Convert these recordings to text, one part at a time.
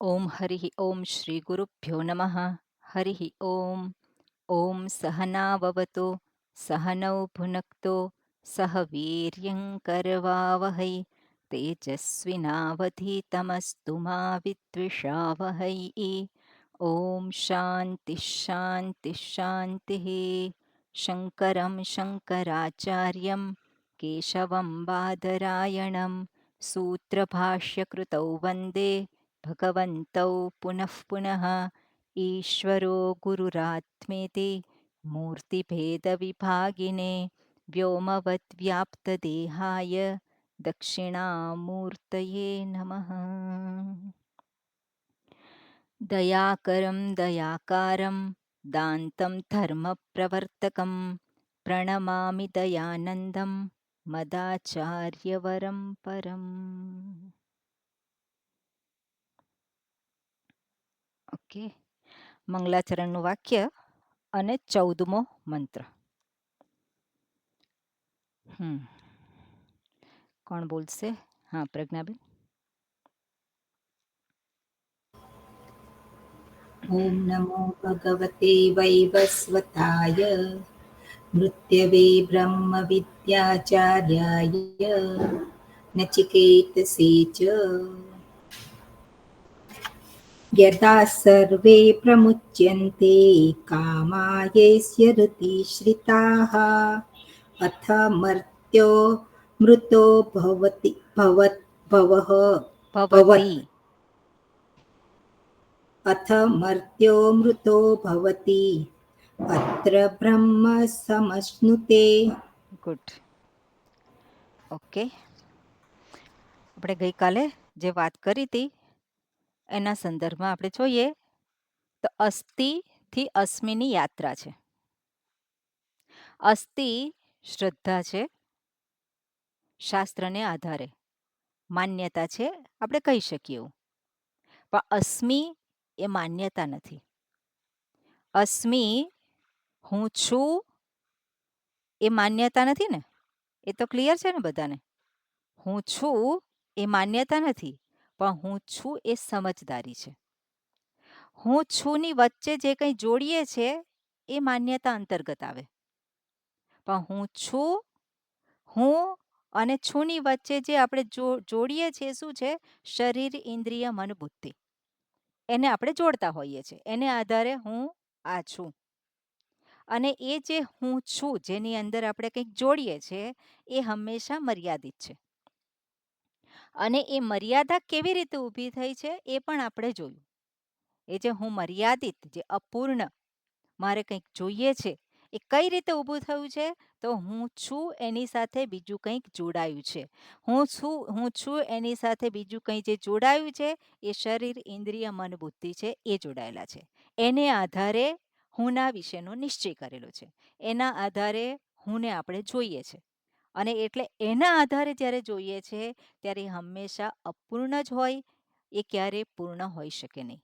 ओम हरिः ओम श्री गुरुभ्यो नमः। हरिः ओम। ओम सहनाववतु सहनौ भुनक्तु सह वीर्यं करवावहै तेजस्विनावधीतमस्तु मा विद्विषावहै। ओम शांति शांति शांतिः। शङ्करं शङ्कराचार्यं केशवं बादरायणं सूत्रभाष्यकृतौ वन्दे भगवन्तौ पुनः पुनः। ईश्वरो गुरुरात्मेति मूर्तिभेदविभागिने व्योमवद्व्याप्तदेहाय दक्षिणामूर्तये नमः। दयाकरं दयाकारं दान्तं धर्मप्रवर्तकं प्रणमामि दयानन्दं मदाचार्यवरं परम्। ઓકે, મંગલાચરણનું વાક્ય અને 14મો મંત્ર. કોણ બોલશે? હા, પ્રજ્ઞાબેન. ॐ नमो भगवते वैवस्वताय मृत्यवे ब्रह्मविद्याचार्याय नचिकेतसे च यदा सर्वे प्रमुच्यन्ते कामायैस्य ऋतिश्रिताः अथ मर्त्यो मृतो भवति भवः ભવતી. अथ मर्त्यो मृतो भवति अत्र ब्रह्म समश्नुते. ગુડ. ઓકે, આપણે ગઈકાલે જે વાત કરી હતી એના સંદર્ભમાં આપણે જોઈએ તો અસ્થિથી અસ્મિની યાત્રા છે. અસ્થિ શ્રદ્ધા છે, શાસ્ત્રને આધારે માન્યતા છે, આપણે કહી શકીએ એવું. પણ અસ્મિ એ માન્યતા નથી. અસ્મિ હું છું એ માન્યતા નથી ને, એ તો ક્લિયર છે ને બધાને. હું છું એ માન્યતા નથી, પણ હું છું એ સમજદારી છે. હું છું ની વચ્ચે જે કંઈ જોડીએ છે એ માન્યતા અંતર્ગત આવે. પણ હું છું, હું અને છુની વચ્ચે જે આપણે જોડીએ છીએ શું છે? શરીર, ઇન્દ્રિય, મન, બુદ્ધિ. એને આપણે જોડતા હોઈએ છીએ. એને આધારે હું આ છું. અને એ જે હું છું જેની અંદર આપણે કંઈક જોડીએ છીએ એ હંમેશા મર્યાદિત છે. અને એ મર્યાદા કેવી રીતે ઊભી થઈ છે એ પણ આપણે જોયું. એ જે હું મર્યાદિત, જે અપૂર્ણ મારે કંઈક જોઈએ છે એ કઈ રીતે ઊભું થયું છે? તો હું છું એની સાથે બીજું કંઈક જોડાયું છે. હું છું એની સાથે બીજું કંઈ જે જોડાયું છે એ શરીર, ઇન્દ્રિય, મન, બુદ્ધિ છે એ જોડાયેલા છે. એને આધારે હુંના વિશેનો નિશ્ચય કરેલો છે. એના આધારે હુંને આપણે જોઈએ છે. અને એટલે એના આધારે જ્યારે જોઈએ છે ત્યારે હંમેશા અપૂર્ણ જ હોય, એ ક્યારે પૂર્ણ હોઈ શકે નહીં.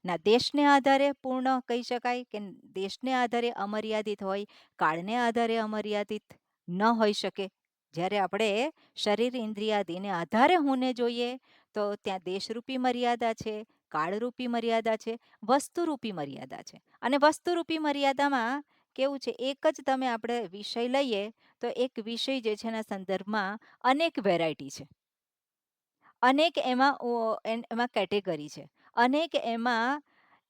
ના દેશને આધારે પૂર્ણ કહી શકાય કે દેશને આધારે અમર્યાદિત હોય, કાળને આધારે અમર્યાદિત ન હોઈ શકે. જ્યારે આપણે શરીર, ઇન્દ્રિયાદિને આધારે હુંને જોઈએ તો ત્યાં દેશરૂપી મર્યાદા છે, કાળરૂપી મર્યાદા છે, વસ્તુરૂપી મર્યાદા છે. અને વસ્તુરૂપી મર્યાદામાં કેવું છે, એક જ તમે આપણે વિષય લઈએ તો એક વિષય જે છે એના સંદર્ભમાં અનેક વેરાયટી છે, અનેક એમાં કેટેગરી છે, અનેક એમાં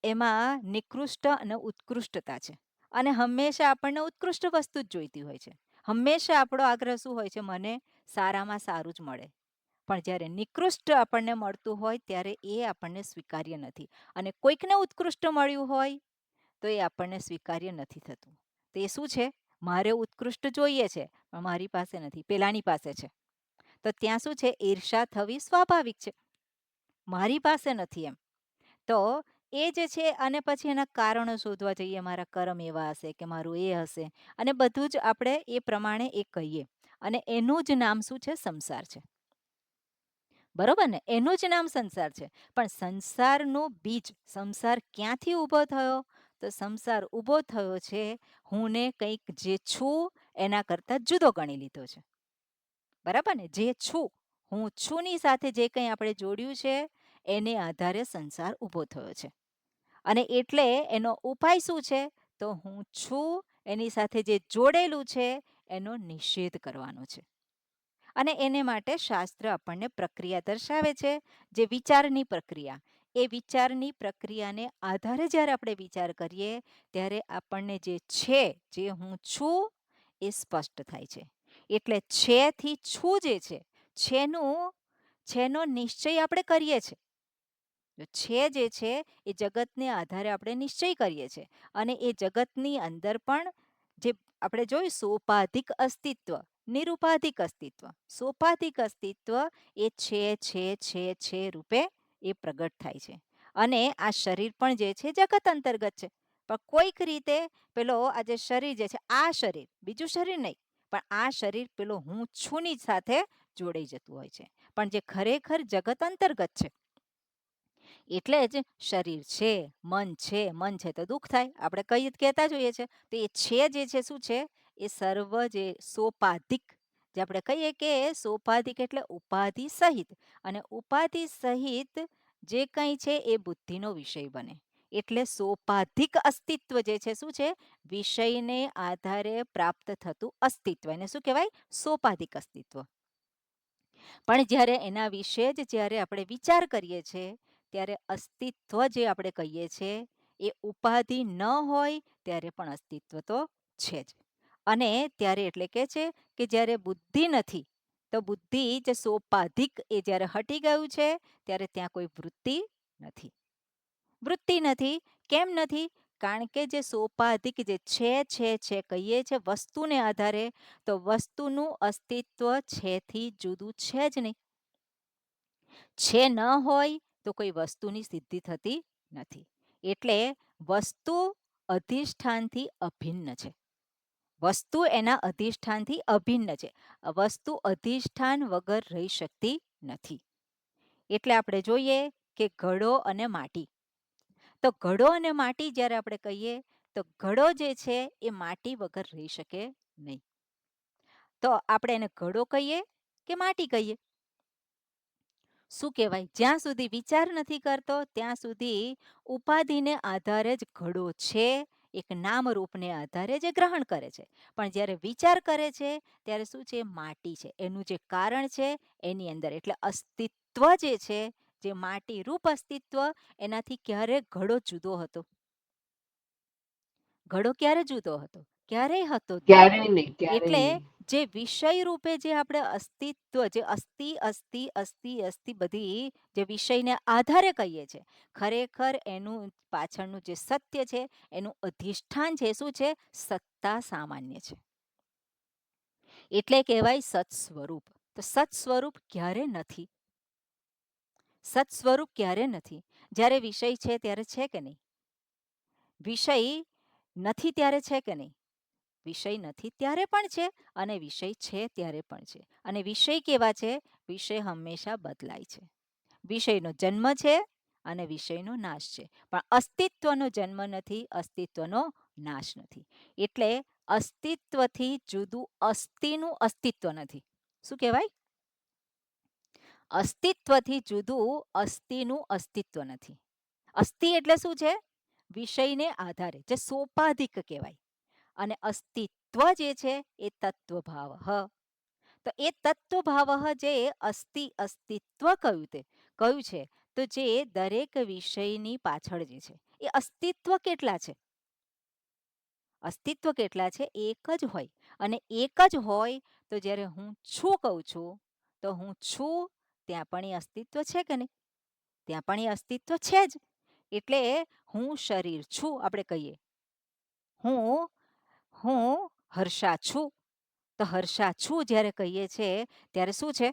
એમાં નિકૃષ્ટ અને ઉત્કૃષ્ટતા છે. અને હંમેશા આપણને ઉત્કૃષ્ટ વસ્તુ જ જોઈતી હોય છે. હંમેશા આપણો આગ્રહ શું હોય છે? મને સારામાં સારું જ મળે. પણ જ્યારે નિકૃષ્ટ આપણને મળતું હોય ત્યારે એ આપણને સ્વીકાર્ય નથી. અને કોઈકને ઉત્કૃષ્ટ મળ્યું હોય તો એ આપણને સ્વીકાર્ય નથી થતું. તો એ શું છે? મારે ઉત્કૃષ્ટ જોઈએ છે પણ મારી પાસે નથી, પેલાની પાસે છે. તો ત્યાં શું છે? ઈર્ષા થવી સ્વાભાવિક છે. મારી પાસે નથી એમ. તો એ જે છે, અને પછી એના કારણો શોધવા જઈએ. મારા કર્મ એવા હશે કે મારું એ હશે, અને બધું જ આપણે એ પ્રમાણે એ કહીએ. અને એનું જ નામ શું છે? સંસાર છે. બરોબર ને? એનું જ નામ સંસાર છે. પણ સંસારનું બીજ, સંસાર ક્યાંથી ઊભો થયો? તો સંસાર ઊભો થયો છે હું ને કંઈક જે છું એના કરતાં જુદો ગણી લીધો છે. બરાબર ને? જે છું, હું છું ની સાથે જે કંઈ આપણે જોડ્યું છે એને આધારે સંસાર ઊભો થયો છે. અને એટલે એનો ઉપાય શું છે? તો હું છું એની સાથે જે જોડેલું છે એનો નિષેધ કરવાનો છે. અને એને માટે શાસ્ત્ર આપણને પ્રક્રિયા દર્શાવે છે, જે વિચારની પ્રક્રિયા. એ વિચારની પ્રક્રિયાને આધારે જ્યારે આપણે વિચાર કરીએ ત્યારે આપણને જે છે, જે હું છું એ સ્પષ્ટ થાય છે. એટલે છે થી છું જે છેનું છેનો નિશ્ચય આપણે કરીએ છીએ. છે જે છે એ જગતને આધારે આપણે નિશ્ચય કરીએ છીએ. અને એ જગતની અંદર પણ જે આપણે જોયું સોપાધિક અસ્તિત્વ, નિરુપાધિક અસ્તિત્વ. સોપાધિક અસ્તિત્વ એ છે રૂપે એ પ્રગટ થાય છે. અને આ શરીર પણ જે છે જગત અંતર્ગત છે. પણ કોઈક રીતે પેલો આ જે શરીર જે છે, આ શરીર બીજું શરીર નહીં, પણ આ શરીર પેલો હું છુંની સાથે જોડાઈ જતું હોય છે. પણ જે ખરેખર જગત અંતર્ગત છે. એટલે જ શરીર છે, મન છે તો દુઃખ થાય, આપણે કહેતા જોઈએ છે. તો એ છે જે છે શું છે? એ સર્વ જે સોપાધિક, જે આપણે કહીએ કે સોપાધિક એટલે ઉપાધિ સહિત. અને ઉપાધિ સહિત જે કંઈ છે એ બુદ્ધિનો વિષય બને. એટલે સોપાધિક અસ્તિત્વ જે છે શું છે? વિષયને આધારે પ્રાપ્ત થતું અસ્તિત્વ. એને શું કહેવાય? સોપાધિક અસ્તિત્વ. પણ જ્યારે એના વિશે જ જ્યારે આપણે વિચાર કરીએ છીએ ત્યારે અસ્તિત્વ જે આપણે કહીએ છીએ એ ઉપાધિ ન હોય ત્યારે પણ અસ્તિત્વ તો છે જ. અને ત્યારે એટલે કે છે કે જ્યારે બુદ્ધિ નથી, તો બુદ્ધિ જે સોપાધિક એ જ્યારે હટી ગયું છે ત્યારે ત્યાં કોઈ વૃત્તિ નથી. વૃત્તિ નથી. કેમ નથી? કારણ કે જે સોપાધિક જે છે કહીએ છે વસ્તુને આધારે, તો વસ્તુનું અસ્તિત્વ છેથી જુદું છે જ નહીં. છે ન હોય તો કોઈ વસ્તુની સિદ્ધિ થતી નથી. એટલે વસ્તુ અધિષ્ઠાનથી અભિન્ન છે. વસ્તુ એના અધિષ્ઠાનથી અભિન્ન છે. વસ્તુ અધિષ્ઠાન વગર રહી શકતી નથી. એટલે આપણે જોઈએ કે ઘડો અને માટી. તો ઘડો અને માટી જ્યારે આપણે કહીએ તો ઘડો જે છે એ માટી વગર રહી શકે નહીં. તો આપણે એને ઘડો કહીએ કે માટી કહીએ? શું કહેવાય? જ્યાં સુધી વિચાર નથી કરતો ત્યાં સુધી ઉપાધિને આધારે જ ઘડો છે, એક નામ રૂપને આધારે જે ગ્રહણ કરે છે. પણ જ્યારે વિચાર કરે છે ત્યારે શું છે? માટી છે. એનું જે કારણ છે એની અંદર. એટલે અસ્તિત્વ જે છે, જે માટી રૂપ અસ્તિત્વ, એનાથી ક્યારે ઘડો જુદો હતો? ઘડો ક્યારે જુદો હતો? ક્યારેય હતો જ નહીં. ક્યારેય નહીં, ક્યારેય એટલે નહીં. જે વિષય રૂપે જે આપણે અસ્તિત્વ, જે અસ્થિ બધી જે વિષયને આધારે કહીએ છીએ, ખરેખર એનું પાછળનું જે સત્ય છે એનું અધિષ્ઠાન છે શું છે? સત્તા સામાન્ય છે. એટલે કહેવાય સત સ્વરૂપ. તો સત સ્વરૂપ ક્યારે નથી? સત સ્વરૂપ ક્યારે નથી? જ્યારે વિષય છે ત્યારે છે કે નહીં? વિષય નથી ત્યારે છે કે નહીં? વિષય નથી ત્યારે પણ છે અને વિષય છે ત્યારે પણ છે. અને વિષય કેવા છે? વિષય હંમેશા બદલાય છે. વિષયનો જન્મ છે અને વિષયનો નાશ છે. પણ અસ્તિત્વનો જન્મ નથી, અસ્તિત્વનો નાશ નથી. એટલે અસ્તિત્વથી જુદું અસ્થિનું અસ્તિત્વ નથી. શું કહેવાય? અસ્તિત્વથી જુદું અસ્થિનું અસ્તિત્વ નથી. અસ્થિ એટલે શું છે? વિષયને આધારે જે સોપાધિક કહેવાય. અને અસ્તિત્વ જે છે એ તત્વભાવ. તો એ તત્વભાવ જે અસ્તિત્વ કહ્યું છે, તો જે દરેક વિષયની પાછળ જે છે એ અસ્તિત્વ કેટલા છે? અસ્તિત્વ કેટલા છે? એક જ હોય. અને એક જ હોય તો જ્યારે હું છું કહું છું, તો હું છું ત્યાં પણ એ અસ્તિત્વ છે કે નહીં? ત્યાં પણ એ અસ્તિત્વ છે જ. એટલે હું શરીર છું આપણે કહીએ, હું હું હર્ષા છું. તો હર્ષા છું જ્યારે કહીએ છીએ ત્યારે શું છે?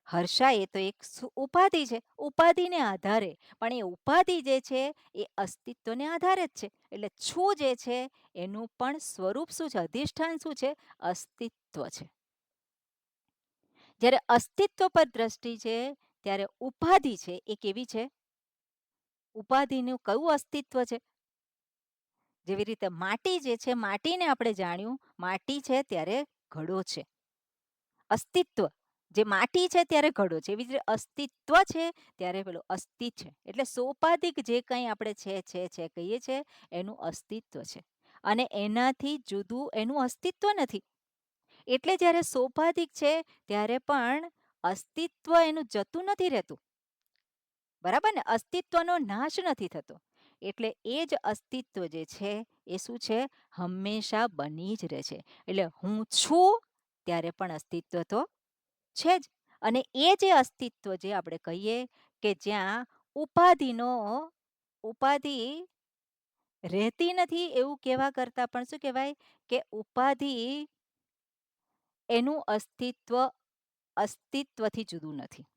હર્ષા એ તો એક ઉપાધિ છે. ઉપાધિને આધારે. પણ એ ઉપાધિ જે છે એ અસ્તિત્વને આધારે જ છે. એટલે છું જે છે એનું પણ સ્વરૂપ શું છે? અધિષ્ઠાન શું છે? અસ્તિત્વ છે. જ્યારે અસ્તિત્વ પર દ્રષ્ટિ છે ત્યારે ઉપાધિ છે એ કેવી છે? ઉપાધિનું કયું અસ્તિત્વ છે? જેવી રીતે માટી જે છે, માટીને આપણે જાણ્યું, માટી છે ત્યારે ઘડો છે, અસ્તિત્વ. જે માટી છે ત્યારે ઘડો છે, એવી જ રીતે અસ્તિત્વ છે ત્યારે પેલો અસ્થિ છે. એટલે સોપાધિક જે કંઈ આપણે છે કહીએ છીએ એનું અસ્તિત્વ છે અને એનાથી જુદું એનું અસ્તિત્વ નથી. એટલે જ્યારે સોપાધિક છે ત્યારે પણ અસ્તિત્વ એનું જતું નથી રહેતું. બરાબર ને? અસ્તિત્વનો નાશ નથી થતો. એટલે એ જ અસ્તિત્વ જે છે એ શું છે? હંમેશા બની જ રહે છે. એટલે હું છું ત્યારે પણ અસ્તિત્વ તો છે જ. અને એ જે અસ્તિત્વ જે આપણે કહીએ કે જ્યાં ઉપાધિનો ઉપાધિ રહેતી નથી એવું કહેવા કરતાં પણ શું કહેવાય કે ઉપાધિ એનું અસ્તિત્વ અસ્તિત્વથી જુદું નથી.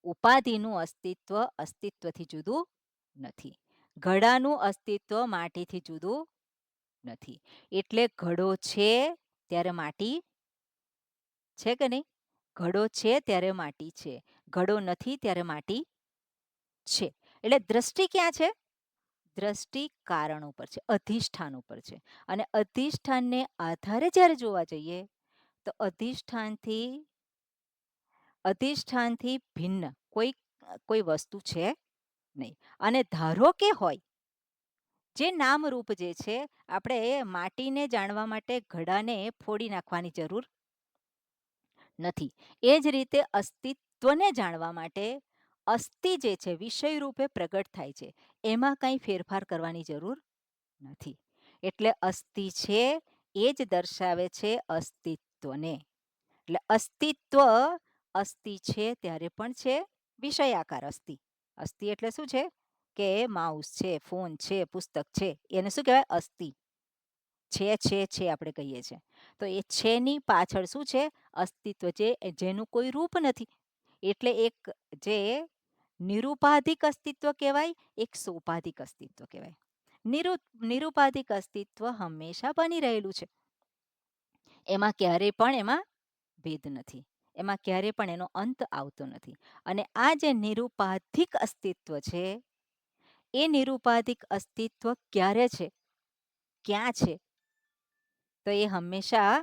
ઉપાધિનું અસ્તિત્વ અસ્તિત્વથી જુદું નથી. ઘડાનું અસ્તિત્વ માટીથી જુદું નથી. એટલે ઘડો છે ત્યારે માટી છે કે નહીં? ઘડો છે ત્યારે માટી છે. ઘડો નથી ત્યારે માટી છે. એટલે દ્રષ્ટિ ક્યાં છે? દ્રષ્ટિ કારણ ઉપર છે, અધિષ્ઠાન ઉપર છે. અને અધિષ્ઠાનને આધારે જ્યારે જોવા જઈએ તો અધિષ્ઠાનથી ભિન્ન કોઈ કોઈ વસ્તુ છે નહીં. અને ધારો કે હોય જે નામરૂપ જે છે, આપણે માટીને જાણવા માટે ઘડાને ફોડી નાખવાની જરૂર નથી. એ જ રીતે અસ્તિત્વને જાણવા માટે અસ્થિ જે છે વિષય રૂપે પ્રગટ થાય છે, એમાં કંઈ ફેરફાર કરવાની જરૂર નથી. એટલે અસ્થિ છે એ જ દર્શાવે છે અસ્તિત્વને. એટલે અસ્તિત્વ અસ્થિ છે ત્યારે પણ છે વિષયાકાર અસ્થિ. અસ્થિ એટલે શું છે કે માઉસ છે, ફોન છે, પુસ્તક છે, એને શું કહેવાય? અસ્થિ છે આપણે કહીએ છીએ. તો એ છેની પાછળ શું છે? અસ્તિત્વ છે જેનું કોઈ રૂપ નથી. એટલે એક જે નિરુપાધિક અસ્તિત્વ કહેવાય, એક સોપાધિક અસ્તિત્વ કહેવાય. નિરુપાધિક અસ્તિત્વ હંમેશા બની રહેલું છે. એમાં ક્યારેય પણ એમાં ભેદ નથી. એમાં ક્યારેય પણ એનો અંત આવતો નથી. અને આ જે નિરુપાધિક અસ્તિત્વ છે એ નિરુપાધિક અસ્તિત્વ ક્યારે છે, ક્યાં છે? તો એ હંમેશા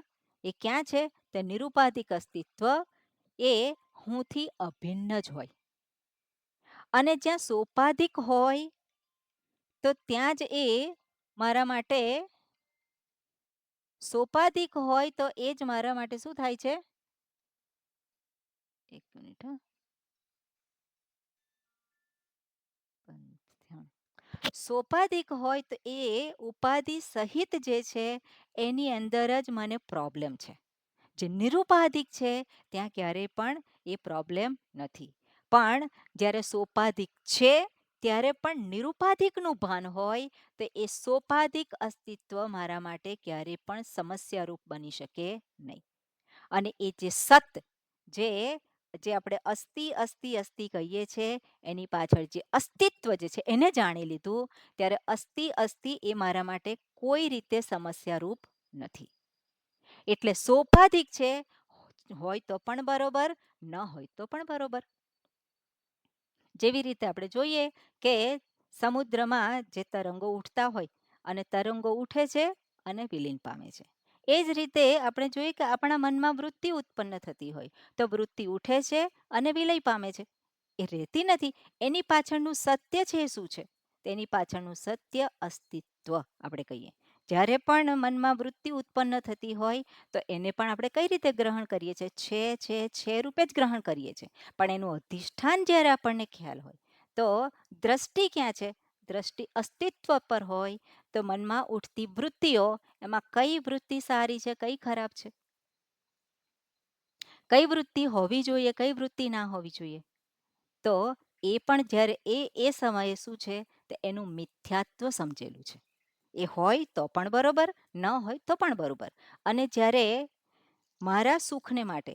એ ક્યાં છે? તો નિરુપાધિક અસ્તિત્વ એ હુંથી અભિન્ન જ હોય. અને જ્યાં સોપાધિક હોય તો ત્યાં જ એ મારા માટે સોપાધિક હોય તો એ જ મારા માટે શું થાય છે? એક મિનિટ હા. સોપાધિક હોય તો એ ઉપાધિ સહિત જે છે એની અંદર જ મને પ્રોબ્લેમ છે. જે નિરુપાધિક છે ત્યાં ક્યારેય પણ એ પ્રોબ્લેમ નથી. પણ જ્યારે સોપાધિક છે ત્યારે પણ નિરુપાધિકનું ભાન હોય તો એ સોપાધિક અસ્તિત્વ મારા માટે ક્યારેય પણ સમસ્યારૂપ બની શકે નહીં. અને એ જે સત જે જે આપણે અસ્થિ કહીએ છીએ એની પાછળ જે અસ્તિત્વ જે છે એને જાણી લીધું ત્યારે અસ્થિ એ મારા માટે કોઈ રીતે સમસ્યારૂપ નથી. એટલે સોપાધિક છે હોય તો પણ બરોબર, ન હોય તો પણ બરોબર. જેવી રીતે આપણે જોઈએ કે સમુદ્રમાં જે તરંગો ઉઠતા હોય અને તરંગો ઉઠે છે અને વિલીન પામે છે. એ જ રીતે આપણે જોઈએ કે આપણા મનમાં વૃત્તિ ઉત્પન્ન થતી હોય તો વૃત્તિ ઉઠે છે અને વિલય પામે છે. એ રહેતી નથી. એની પાછળનું સત્ય છે શું છે? તેની પાછળનું સત્ય અસ્તિત્વ આપણે કહીએ. જ્યારે પણ મનમાં વૃત્તિ ઉત્પન્ન થતી હોય તો એને પણ આપણે કઈ રીતે ગ્રહણ કરીએ છીએ? છે રૂપે જ ગ્રહણ કરીએ છીએ. પણ એનું અધિષ્ઠાન જ્યારે આપણને ખ્યાલ હોય તો દ્રષ્ટિ ક્યાં છે? દ્રષ્ટિ અસ્તિત્વ પર હોય તો મનમાં ઉઠતી વૃત્તિઓ એમાં કઈ વૃત્તિ સારી છે, કઈ ખરાબ છે, કઈ વૃત્તિ હોવી જોઈએ, કઈ વૃત્તિ ના હોવી જોઈએ, તો એ પણ જ્યારે એ સમયે શું છે તો એનું મિથ્યાત્વ સમજેલું છે. એ હોય તો પણ બરોબર, ન હોય તો પણ બરોબર. અને જ્યારે મારા સુખને માટે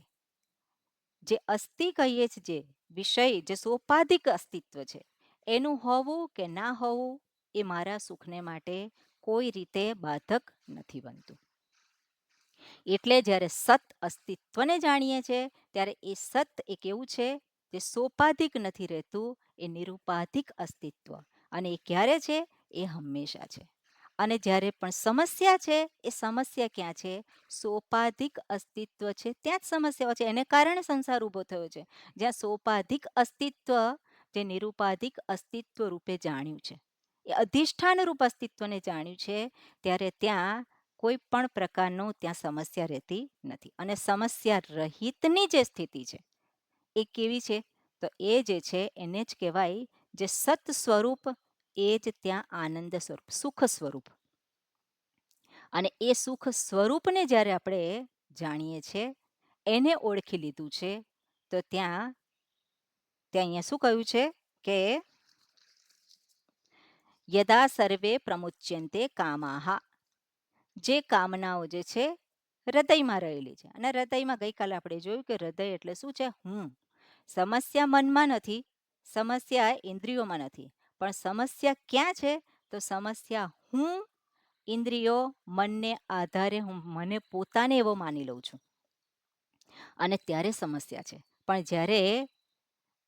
જે અસ્થિ કહીએ છીએ, જે વિષય જે સોપાધિક અસ્તિત્વ છે એનું હોવું કે ના હોવું એ મારા સુખને માટે કોઈ રીતે બાધક નથી બનતું. એટલે જ્યારે સત અસ્તિત્વને જાણીએ છીએ ત્યારે એ સત એક એવું છે જે સોપાધિક નથી રહેતું, એ નિરુપાધિક અસ્તિત્વ. અને એ ક્યારે છે? એ હંમેશા છે. અને જ્યારે પણ સમસ્યા છે, એ સમસ્યા ક્યાં છે? સોપાધિક અસ્તિત્વ છે ત્યાં જ સમસ્યાઓ છે. એને કારણે સંસાર ઊભો થયો છે. જ્યાં સોપાધિક અસ્તિત્વ, જે નિરૂપાધિક અસ્તિત્વ રૂપે જાણ્યું છે, એ અધિષ્ઠાન રૂપ અસ્તિત્વને જાણ્યું છે, ત્યારે ત્યાં કોઈ પણ પ્રકારનું ત્યાં સમસ્યા રહેતી નથી. અને સમસ્યા રહિતની જે સ્થિતિ છે એ કેવી છે? તો એ જે છે એને જ કહેવાય જે સત સ્વરૂપ, એ જ ત્યાં આનંદ સ્વરૂપ, સુખ સ્વરૂપ. અને એ સુખ સ્વરૂપને જ્યારે આપણે જાણીએ છીએ, એને ઓળખી લીધું છે, તો ત્યાં ત્યાં અહીંયા શું કહ્યું છે કે યદા સર્વે પ્રમુચ્યંતે કામાહા, જે કામનાઓ જે છે હૃદયમાં રહેલી છે. અને હૃદયમાં ગઈકાલે આપણે જોયું કે હૃદય એટલે શું છે? હું. સમસ્યા મનમાં નથી, સમસ્યા ઇન્દ્રિયોમાં નથી, પણ સમસ્યા ક્યાં છે? તો સમસ્યા હું ઇન્દ્રિયો મનને આધારે હું મને પોતાને એવો માની લઉં છું, અને ત્યારે સમસ્યા છે. પણ જ્યારે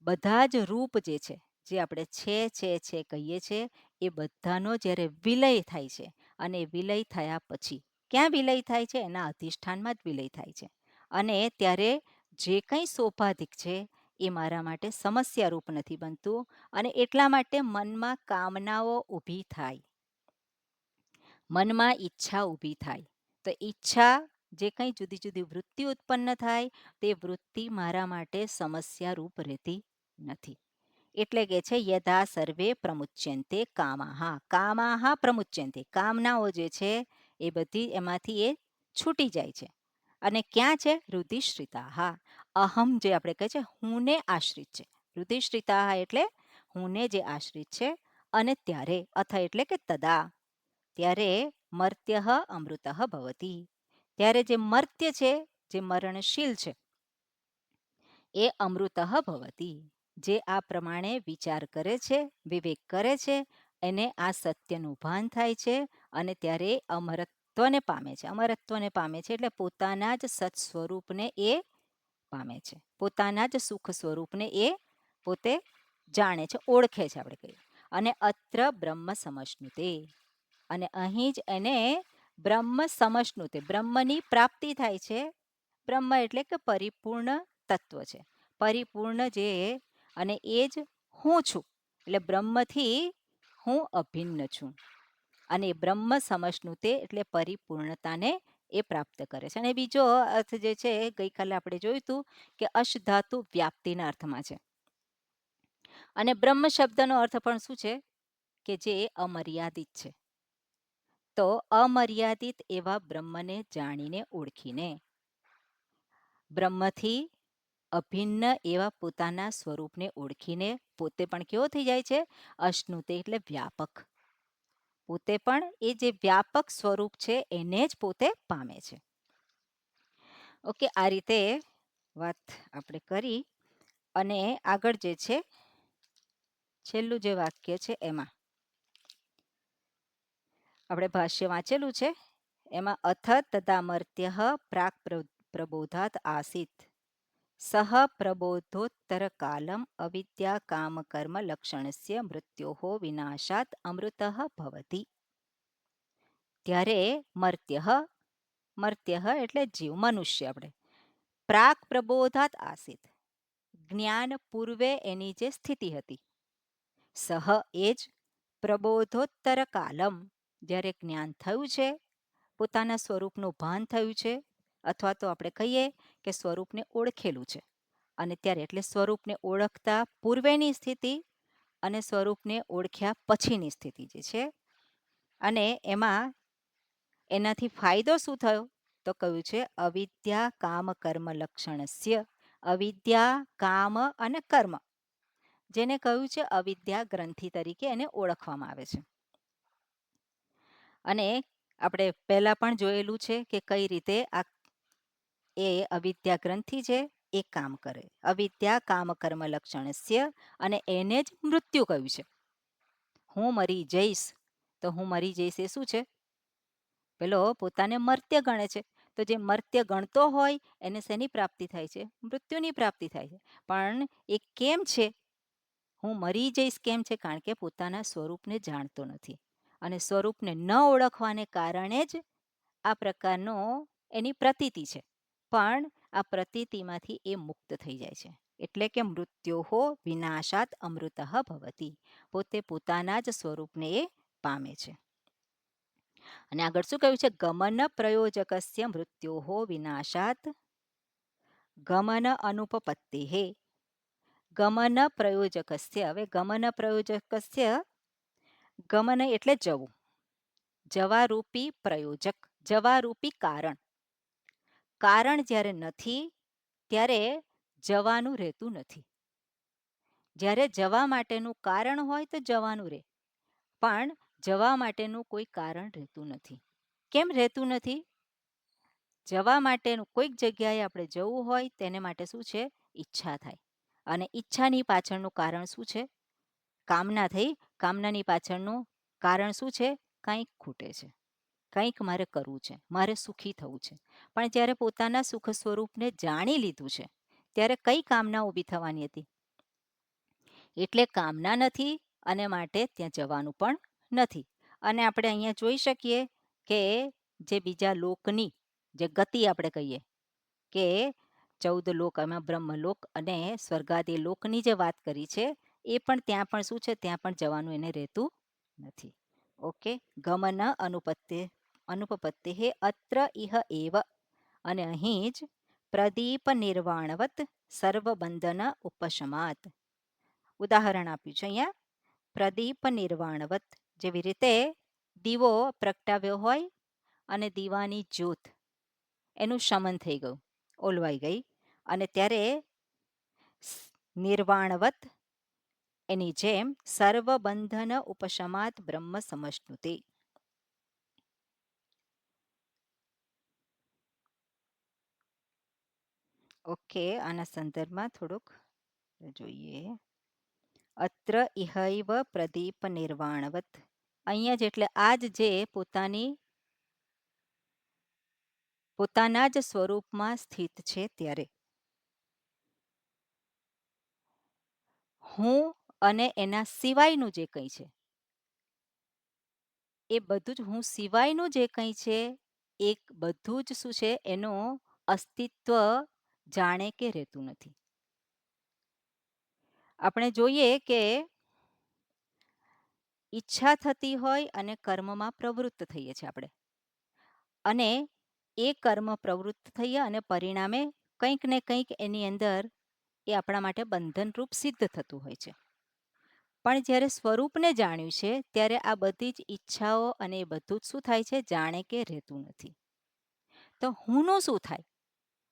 બધા જ રૂપ જે છે, જે આપણે છે કહીએ છીએ, એ બધાનો જ્યારે વિલય થાય છે, અને વિલય થયા પછી ક્યાં વિલય થાય છે? એના અધિષ્ઠાનમાં જ વિલય થાય છે. અને ત્યારે જે કંઈ સોપાધિક છે એ મારા માટે સમસ્યારૂપ નથી બનતું. અને એટલા માટે મનમાં કામનાઓ ઊભી થાય, મનમાં ઈચ્છા ઊભી થાય. તો ઈચ્છા, જે કંઈ જુદી જુદી વૃત્તિ ઉત્પન્ન થાય, તે વૃત્તિ મારા માટે સમસ્યારૂપ રહેતી નથી. એટલે કે છે યથા સર્વે પ્રમુચ્યંતે કામાહા, કામાહા પ્રમુચ્યંતે, કામનાઓ જે છે એ બધી એમાંથી એ છૂટી જાય છે. અને ક્યાં છે? હૃદિશ્રિતા, અહમ જે આપણે કહે છે હુંને આશ્રિત છે. હૃદિશ્રિતા એટલે હુંને જે આશ્રિત છે. અને ત્યારે અથ એટલે કે તદા, ત્યારે મર્ત્ય અમૃત ભવતી, ત્યારે જે મર્ત્ય છે, જે મરણશીલ છે, એ અમૃત ભવતી, જે આ પ્રમાણે વિચાર કરે છે, વિવેક કરે છે, એને આ સત્યનું ભાન થાય છે. અને ત્યારે અમરત્વને પામે છે. અમરત્વને પામે છે એટલે પોતાના જ સત સ્વરૂપને એ પામે છે, પોતાના જ સુખ સ્વરૂપને એ પોતે જાણે છે, ઓળખે છે, આપણે કહીએ. અને અત્ર બ્રહ્મ સમશ્નુતે, અને અહીં જ એને બ્રહ્મ સમશ્નુતે, બ્રહ્મની પ્રાપ્તિ થાય છે. બ્રહ્મ એટલે કે પરિપૂર્ણ તત્વ છે, પરિપૂર્ણ જે, અને એ જ હું છું. એટલે બ્રહ્મથી હું અભિન્ન છું. અને બ્રહ્મ સમશ્નુતે એટલે પરિપૂર્ણતાને એ પ્રાપ્ત કરે છે. અને બીજો અર્થ જે છે ગઈકાલે આપણે જોયું હતું કે અશધાતુ વ્યાપ્તિના અર્થમાં છે. અને બ્રહ્મ શબ્દનો અર્થ પણ શું છે? કે જે અમર્યાદિત છે. તો અમર્યાદિત એવા બ્રહ્મને જાણીને, ઓળખીને, બ્રહ્મથી અભિન્ન એવા પોતાના સ્વરૂપને ઓળખીને પોતે પણ કેવો થઈ જાય છે? અશ્નુતે એટલે વ્યાપક. પોતે પણ એ જે વ્યાપક સ્વરૂપ છે એને જ પોતે પામે છે. ઓકે, આ રીતે વાત આપણે કરી. અને આગળ જે છે છેલ્લું જે વાક્ય છે એમાં આપણે ભાષ્ય વાંચેલું છે. એમાં અથ તદામર્ત્ય પ્રાક પ્રબોધાત આસીત સહ પ્રબોધોત્તર કાલમ અવિદ્યા કામ કર્મ લક્ષણસ્ય મૃત્યોહો વિનાશાત અમૃત ભવતી. ત્યારે મર્ત્ય, મર્ત્ય એટલે જીવ, મનુષ્ય, આપણે પ્રાક પ્રબોધાત આસીત, જ્ઞાન પૂર્વે એની જે સ્થિતિ હતી, સહ એ જ, પ્રબોધોત્તર કાલમ જ્યારે જ્ઞાન થયું છે, પોતાના સ્વરૂપનું ભાન થયું છે, અથવા તો આપણે કહીએ કે સ્વરૂપને ઓળખેલું છે. અને ત્યારે એટલે સ્વરૂપને ઓળખતા પૂર્વેની સ્થિતિ અને સ્વરૂપને ઓળખ્યા પછીની સ્થિતિ જે છે. અને એમાં એનાથી ફાયદો શું થયો? તો કહ્યું છે અવિદ્યા કામ કર્મ લક્ષણસ્ય, અવિદ્યા કામ અને કર્મ, જેને કહ્યું છે અવિદ્યા ગ્રંથિ તરીકે એને ઓળખવામાં આવે છે. અને આપણે પહેલા પણ જોયેલું છે કે કઈ રીતે આ એ અવિદ્યા ગ્રંથિ છે એ કામ કરે. અવિદ્યા કામ કર્મ લક્ષણસ્ય, અને એને જ મૃત્યુ કહ્યું છે. હું મરી જઈશ, તો હું મરી જઈશ એ શું છે? પેલો પોતાને મર્ત્ય ગણે છે. તો જે મર્ત્ય ગણતો હોય એને શેની પ્રાપ્તિ થાય છે? મૃત્યુની પ્રાપ્તિ થાય છે. પણ એ કેમ છે હું મરી જઈશ કેમ છે? કારણ કે પોતાના સ્વરૂપને જાણતો નથી. અને સ્વરૂપને ન ઓળખવાને કારણે જ આ પ્રકારનો એની પ્રતીતિ છે. પણ આ પ્રતીતિમાંથી એ મુક્ત થઈ જાય છે. એટલે કે મૃત્યોહો વિનાશાત અમૃતઃ ભવતી, પોતે પોતાના જ સ્વરૂપને એ પામે છે. અને આગળ શું કહ્યું છે? ગમન પ્રયોજકસ્ય મૃત્યોહો વિનાશાત ગમન અનુપપત્તિ. ગમન પ્રયોજકસ્ય, હવે ગમન પ્રયોજકસ્ય, ગમન એટલે જવું, જવારૂપી પ્રયોજક, જવારૂપી કારણ. કારણ જ્યારે નથી ત્યારે જવાનું રહેતું નથી. જ્યારે જવા માટેનું કારણ હોય તો જવાનું રહે, પણ જવા માટેનું કોઈ કારણ રહેતું નથી. કેમ રહેતું નથી? જવા માટેનું કોઈક જગ્યાએ આપણે જવું હોય તેને માટે શું છે? ઈચ્છા થાય. અને ઈચ્છાની પાછળનું કારણ શું છે? કામના થઈ. કામનાની પાછળનું કારણ શું છે? કંઈક ખૂટે છે, કંઈક મારે કરવું છે, મારે સુખી થવું છે. પણ જ્યારે પોતાના સુખ સ્વરૂપને જાણી લીધું છે ત્યારે કઈ કામના ઊભી થવાની હતી? એટલે કામના નથી અને માટે ત્યાં જવાનું પણ નથી. અને આપણે અહીંયા જોઈ શકીએ કે જે બીજા લોકની જે ગતિ આપણે કહીએ કે 14 લોક, એમાં બ્રહ્મલોક અને સ્વર્ગાદી લોકની જે વાત કરી છે એ પણ ત્યાં પણ શું છે? ત્યાં પણ જવાનું એને રહેતું નથી. ઓકે, ગમન અનુપપત્તિ હે અત્ર ઇહ એવ, અને અહીં જ પ્રદીપ નિર્વાણવત સર્વબંધન ઉપશમાત. ઉદાહરણ આપ્યું છે અહીંયા. પ્રદીપ નિર્વાણવત, જેવી રીતે દીવો પ્રગટાવ્યો હોય અને દીવાની જ્યોત એનું શમન થઈ ગયું, ઓલવાઈ ગઈ, અને ત્યારે નિર્વાણવત એની જેમ સર્વબંધન ઉપશમાત બ્રહ્મ સમશ્નુતે. ઓકે, આના સંદર્ભમાં થોડુંક જોઈએ. અત્ર ઇહૈવ પ્રદીપ નિર્વાણવત, અહીંયા જ એટલે આજ જે પોતાના જ સ્વરૂપમાં સ્થિત છે ત્યારે હું અને એના સિવાયનું જે કંઈ છે એ બધું જ, હું સિવાયનું જે કંઈ છે એ બધું જ શું છે? એનું અસ્તિત્વ જાણે કે રહેતું નથી. આપણે જોઈએ કે ઈચ્છા થતી હોય અને કર્મમાં પ્રવૃત્ત થઈએ છીએ આપણે, અને એ કર્મ પ્રવૃત્ત થઈએ અને પરિણામે કંઈક ને કંઈક એની અંદર એ આપણા માટે બંધનરૂપ સિદ્ધ થતું હોય છે. પણ જ્યારે સ્વરૂપને જાણ્યું છે ત્યારે આ બધી જ ઈચ્છાઓ અને એ બધું જ શું થાય છે? જાણે કે રહેતું નથી. તો હુંનું શું થાય?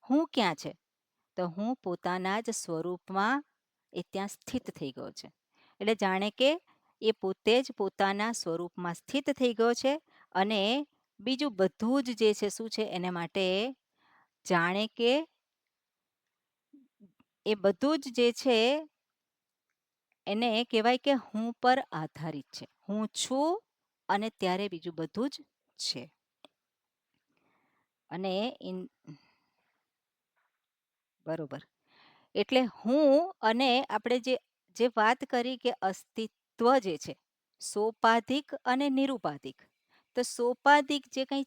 હું ક્યાં છે? તો હું પોતાના જ સ્વરૂપમાં એ ત્યાં સ્થિત થઈ ગયો છે. એટલે જાણે કે એ પોતે જ પોતાના સ્વરૂપમાં સ્થિત થઈ ગયો છે, અને બીજું બધું જ જે છે શું છે? એને માટે જાણે કે એ બધું જ જે છે એને કહેવાય કે હું પર આધારિત છે. હું છું અને ત્યારે બીજું બધું જ છે. અને બરોબર, એટલે હું અને આપણે જે વાત કરી કે અસ્તિત્વ જે છે સોપાધિક અને નિરુપાધિક, તો સોપાધિક જે કંઈ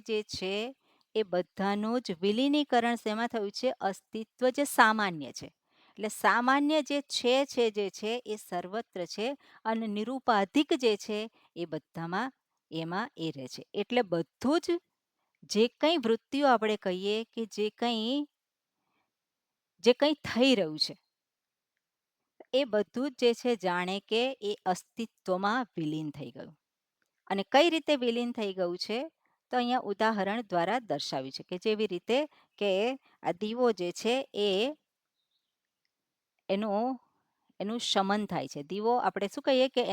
જે છે એ બધાનું જ વિલીનીકરણ શેમાં થયું છે? અસ્તિત્વ જે સામાન્ય છે. એટલે સામાન્ય જે છે એ સર્વત્ર છે, અને નિરુપાધિક જે છે એ બધામાં એમાં એ રહે છે. એટલે બધું જ જે કંઈ વૃત્તિઓ આપણે કહીએ કે જે કંઈ થઈ રહ્યું છે એ બધું જ જે છે જાણે કે એ અસ્તિત્વમાં વિલીન થઈ ગયું. અને કઈ રીતે વિલીન થઈ ગયું છે? તો અહીંયા ઉદાહરણ દ્વારા દર્શાવ્યું છે કે જેવી રીતે કે આ દીવો જે છે એ એનું શમન થાય છે. દીવો આપણે શું કહીએ કે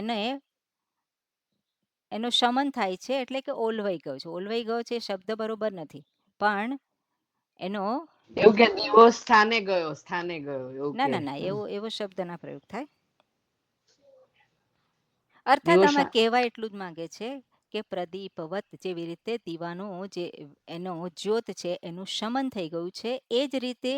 એનું શમન થાય છે, એટલે કે ઓલવાઈ ગયો છે. ઓલવાઈ ગયો છે એ શબ્દ બરોબર નથી, પણ એનો એવું કે દીવો સ્થાને ગયો, સ્થાને ગયો એવું ના કે. ના ના એવો શબ્દ ના પ્રયોગ થાય. અર્થાત દીવો આમાં કહેવા એટલું જ માંગે છે કે પ્રદીપવત, જેવી રીતે દીવાનું જે એનો જ્યોત છે એનું શમન થઈ ગયું છે, એ જ રીતે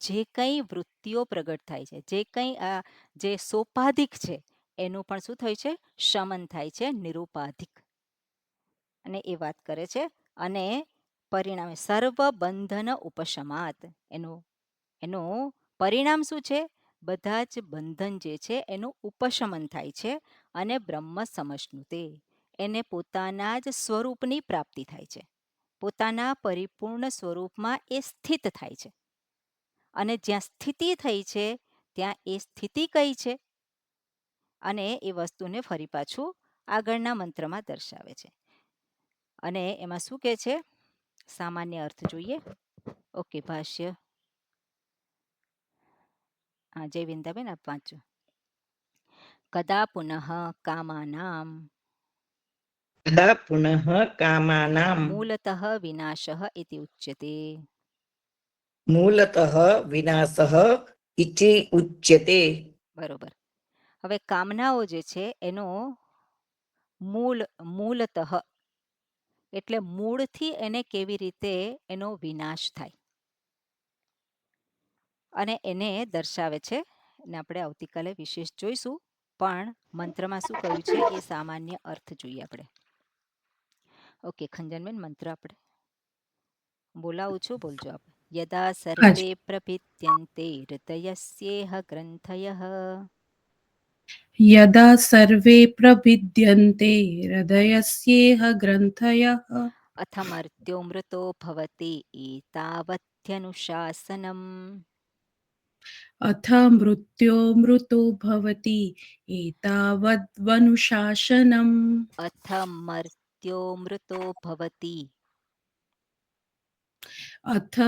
જે કંઈ વૃત્તિઓ પ્રગટ થાય છે, જે કંઈ આ જે સોપાધિક છે એનું પણ શું થયું છે? શમન થાય છે, નિરુપાધિક. અને એ વાત કરે છે. અને પરિણામે સર્વ બંધન ઉપશમાત, એનું એનું પરિણામ શું છે? બધા જ બંધન જે છે એનું ઉપશમન થાય છે. અને બ્રહ્મ સમજનુતે, એને પોતાના જ સ્વરૂપની પ્રાપ્તિ થાય છે. પોતાના પરિપૂર્ણ સ્વરૂપમાં એ સ્થિત થાય છે. અને જ્યાં સ્થિતિ થઈ છે ત્યાં એ સ્થિતિ કઈ છે? અને એ વસ્તુને ફરી પાછું આગળના મંત્રમાં દર્શાવે છે. અને એમાં શું કહે છે? સામાન્ય અર્થ જોઈએ. ઓકે, ભાષ્ય. હા, જય વિંદાબેન, આપ વાંચો. કદા પુનઃ કામાનામ તદા પુનઃ કામાનામ મૂલતઃ વિનાશઃ ઇતિ ઉચ્યતે. મૂલતઃ વિનાશઃ ઇતિ ઉચ્યતે. બરોબર. હવે કામનાઓ જે છે એનો મૂલતઃ એટલે મૂળથી એને કેવી રીતે એનો વિનાશ થાય અને એને દર્શાવે છે. અને આપણે આવતીકાલે વિશેષ જોઈશું. પણ મંત્રમાં શું કહ્યું છે એ સામાન્ય અર્થ જોઈએ આપણે. ઓકે, ખંજનબેન, મંત્ર આપણે બોલાવું છું, બોલજો આપ. યદા સર્વે પ્રભિદ્યન્તે હૃદયસ્યેહ ગ્રંથયઃ यदा सर्वे प्रभिद्यन्ते हृदयस्येह ग्रन्थयः अथ मर्त्यो मृतो भवति एतावत्यनुशासनम्. अथ मृत्यो मृतो भवति एतावद्वनुशासनम्. अथ मर्त्यो मृतो भवति अथ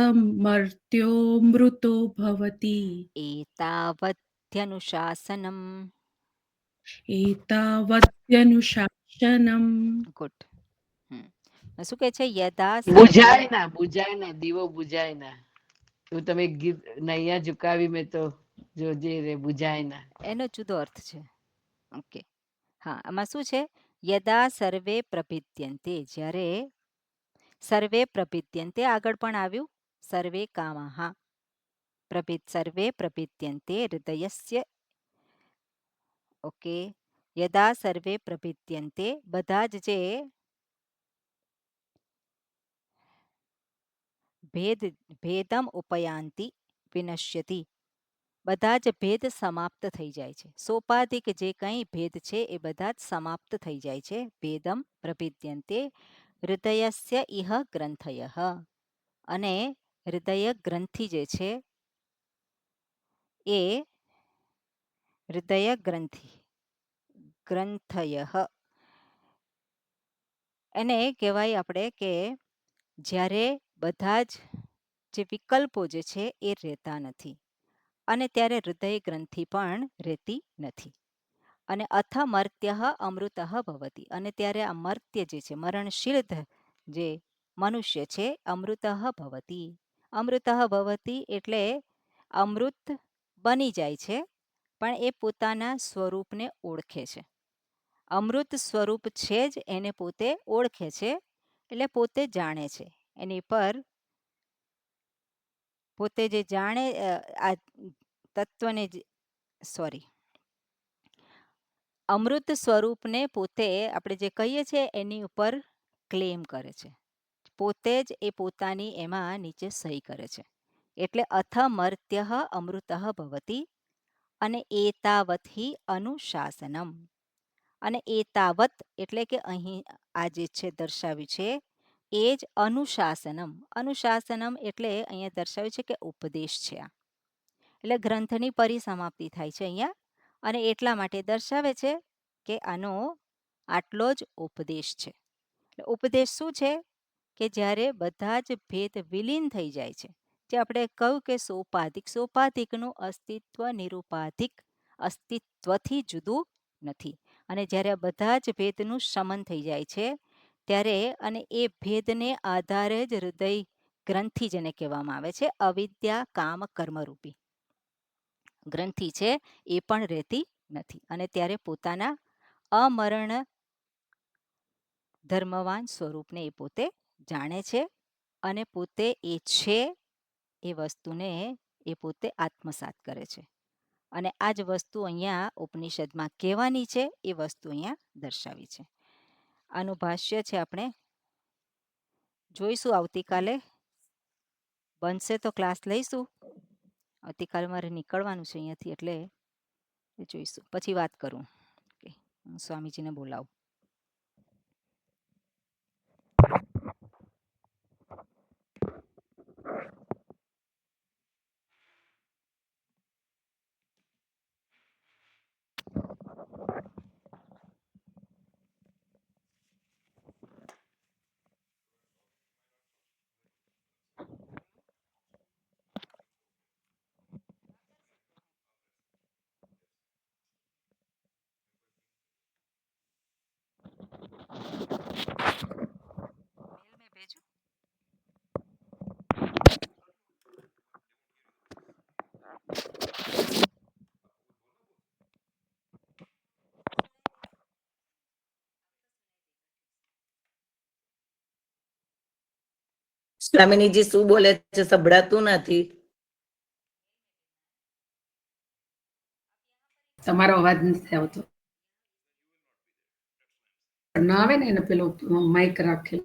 मर्त्यो मृतो भवति एतावत्यनुशासनम्. एतावत्यनुशासनम्. ગુડ. શું કહે છે? યદા સર્વે બુજાય ના દીવો બુજાય ના. એવું તમે ગીત નૈયા ઝુકાવી મેં તો જોજે રે બુજાય ના. એનો જુદો અર્થ છે. ઓકે, હા, આમાં શું છે? યદા સર્વે પ્રભિદ્યન્તે, જ્યારે સર્વે પ્રભિદ્યન્તે આગળ પણ આવ્યું. સર્વે કામઃ સર્વે પ્રભિદ્યન્તે હૃદયસ્ય. ઓકે, યદા સર્વે પ્રભિદ્યન્તે, બધા જ જે ભેદમ ઉપયાંતિ વિનશ્યતિ, બધા જ ભેદ સમાપ્ત થઈ જાય છે. સોપાધિક જે કંઈ ભેદ છે એ બધા જ સમાપ્ત થઈ જાય છે. ભેદમ પ્રભિદ્યન્તે હૃદયસ્ય ઇહ ગ્રંથયઃ, અને હૃદય ગ્રંથિ જે છે એ હૃદય ગ્રંથયઃ એને કહેવાય આપણે કે જ્યારે બધા જ જે વિકલ્પો જે છે એ રહેતા નથી, અને ત્યારે હૃદય ગ્રંથિ પણ રહેતી નથી. અને અથ મર્ત્ય અમૃત ભવતી, અને ત્યારે આ મર્ત્ય જે છે, મરણશીલ જે મનુષ્ય છે, અમૃત ભવતી. અમૃત ભવતી એટલે અમૃત બની જાય છે, પણ એ પોતાના સ્વરૂપને ઓળખે છે. અમૃત સ્વરૂપ છે જ એને પોતે ઓળખે છે, એટલે પોતે જાણે છે. એની પર પોતે જે જાણે આ તત્વને, સોરી, અમૃત સ્વરૂપને પોતે આપણે જે કહીએ છીએ એની ઉપર ક્લેમ કરે છે. પોતે જ એ પોતાની એમાં નીચે સહી કરે છે. એટલે અથ મર્ત્ય અમૃત ભવતી, અને એતાવત હિ અનુશાસનમ. અને એતાવત એટલે કે અહીં આ જે છે દર્શાવ્યું છે એ જ અનુશાસનમ. અનુશાસનમ એટલે અહીંયા દર્શાવ્યું છે કે ઉપદેશ છે આ. એટલે ગ્રંથની પરિસમાપ્તિ થાય છે અહીંયા, અને એટલા માટે દર્શાવે છે કે આનો આટલો જ ઉપદેશ છે. એટલે ઉપદેશ શું છે? કે જ્યારે બધા જ ભેદ વિલીન થઈ જાય છે, જે આપણે કહ્યું કે સોપાધિકનું અસ્તિત્વ નિરુપાધિક અસ્તિત્વથી જુદું નથી. અને જ્યારે બધા જ ભેદનું શમન થઈ જાય છે ત્યારે, અને એ ભેદને આધારે જ હૃદય ગ્રંથિ જેને કહેવામાં આવે છે, અવિદ્યા કામ કર્મરૂપી ગ્રંથિ છે, એ પણ રહેતી નથી. અને ત્યારે પોતાના અમરણ ધર્મવાન સ્વરૂપને એ પોતે જાણે છે, અને પોતે એ છે એ વસ્તુને એ પોતે આત્મસાત કરે છે. અને આ જ વસ્તુ અહીંયા ઉપનિષદમાં કહેવાની છે એ વસ્તુ અહીંયા દર્શાવી છે. આનું ભાષ્ય છે આપણે જોઈશું આવતીકાલે. બનશે તો ક્લાસ લઈશું. આવતીકાલે મારે નીકળવાનું છે અહીંયાથી, એટલે જોઈશું. પછી વાત કરું. ઓકે, હું સ્વામીજીને બોલાવું. मेल में भेजूं? સ્વામિનીજી શું બોલે છે સંભળાતું નથી. તમારો અવાજ નથી આવતો. ના આવે ને એને પેલો માઇક રાખેલો.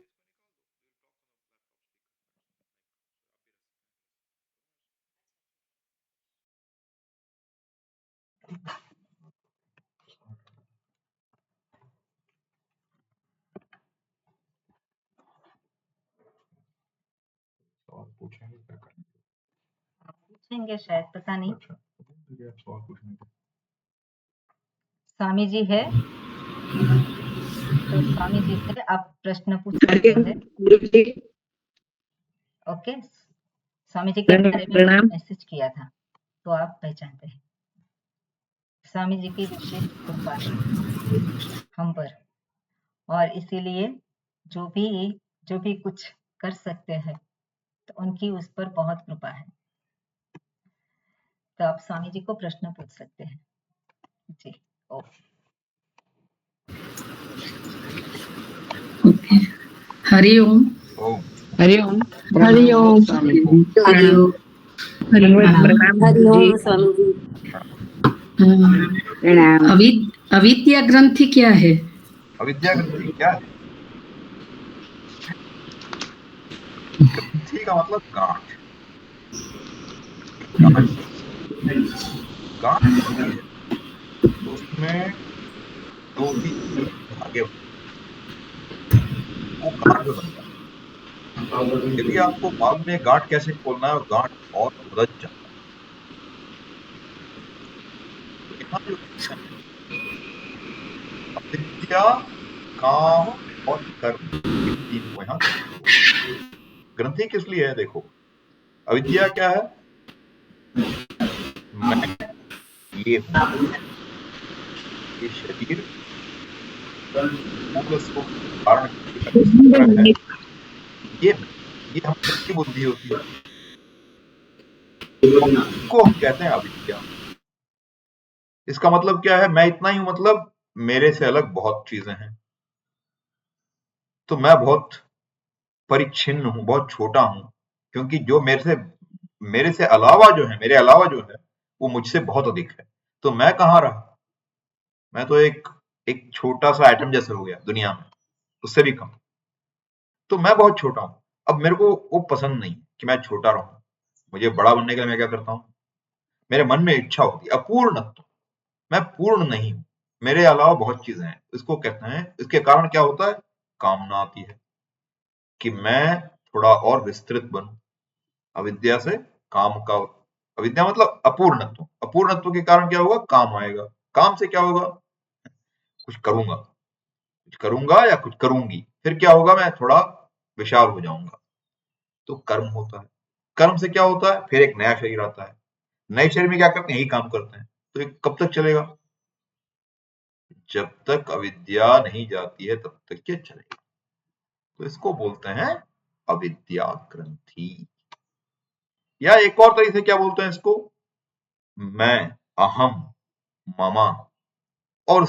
सवाल पूछेंगे क्या करेंगे? पूछेंगे शायद, पता नहीं. अच्छा, ये आप सवाल पूछने के स्वामी जी है तो स्वामी जी से आप प्रश्न पूछ सकते हैं. ગુરુજી ओके, स्वामी जी के बारे में प्रणाम. मैसेज किया था तो आप पहचानते हैं. स्वामी जी की विशेष कृपा है हम पर, और इसीलिए जो भी कुछ कर सकते हैं तो उनकी उस पर बहुत कृपा है. तो आप स्वामी जी को प्रश्न पूछ सकते हैं. जी, ओके. ओके. हरिओम. ओम હરિઓમ. हरिओम. હરિઓમ. પ્રણામ ગુરુજી. अविद्या ग्रंथि क्या है? अविद्या ग्रंथि क्या है? ग्रंथि का मतलब गांठ. गांठ होती है तो उसमें 2-3 धागे वो गांठ में बनता है. यदि आपको मालूम है गांठ कैसे खोलना है और गांठ और उलझ जाता है, तो यहाँ जो अविद्या, काम और कर्म, इन तीन को यहाँ ग्रंथि किस लिए है? देखो, अविद्या क्या है? मैं ये हूं, ये शरीर मूल स्वरूप कारण है, ये हम सबकी बुद्धि होती है, इसको हम कहते हैं अविद्या. इसका मतलब क्या है? मैं इतना ही हूं, मतलब मेरे से अलग बहुत चीजें हैं, तो मैं बहुत परिच्छिन्न हूं, बहुत छोटा हूं, क्योंकि जो मेरे से अलावा जो है, मेरे अलावा जो है वो मुझसे बहुत अधिक है. तो मैं कहाँ रहा? मैं तो एक छोटा सा एटम जैसे हो गया दुनिया में, उससे भी कम. तो मैं बहुत छोटा हूं. अब मेरे को वो पसंद नहीं कि मैं छोटा रहूं. मुझे बड़ा बनने के लिए मैं क्या करता हूं? मेरे मन में इच्छा होती है अपूर्णत्व. मैं पूर्ण नहीं हूं, मेरे अलावा बहुत चीजें हैं. इसको कहते हैं, इसके कारण क्या होता है? कामना आती है कि मैं थोड़ा और विस्तृत बनूं. अविद्या से काम का, अविद्या मतलब अपूर्णत्व. अपूर्णत्व के कारण क्या होगा? काम आएगा. काम से क्या होगा? कुछ करूंगा या कुछ करूंगी. फिर क्या होगा? मैं थोड़ा विशाल हो जाऊंगा. तो कर्म होता है. कर्म से क्या होता है? फिर एक नया शरीर आता है. नए शरीर में क्या करते हैं? यही काम करते हैं. तो ये कब तक चलेगा? जब तक अविद्या नहीं जाती है तब तक ये चलेगा. तो इसको बोलते हैं अविद्या ग्रंथि. या एक और तरीके से क्या बोलते हैं इसको? मैं, अहम, ममा और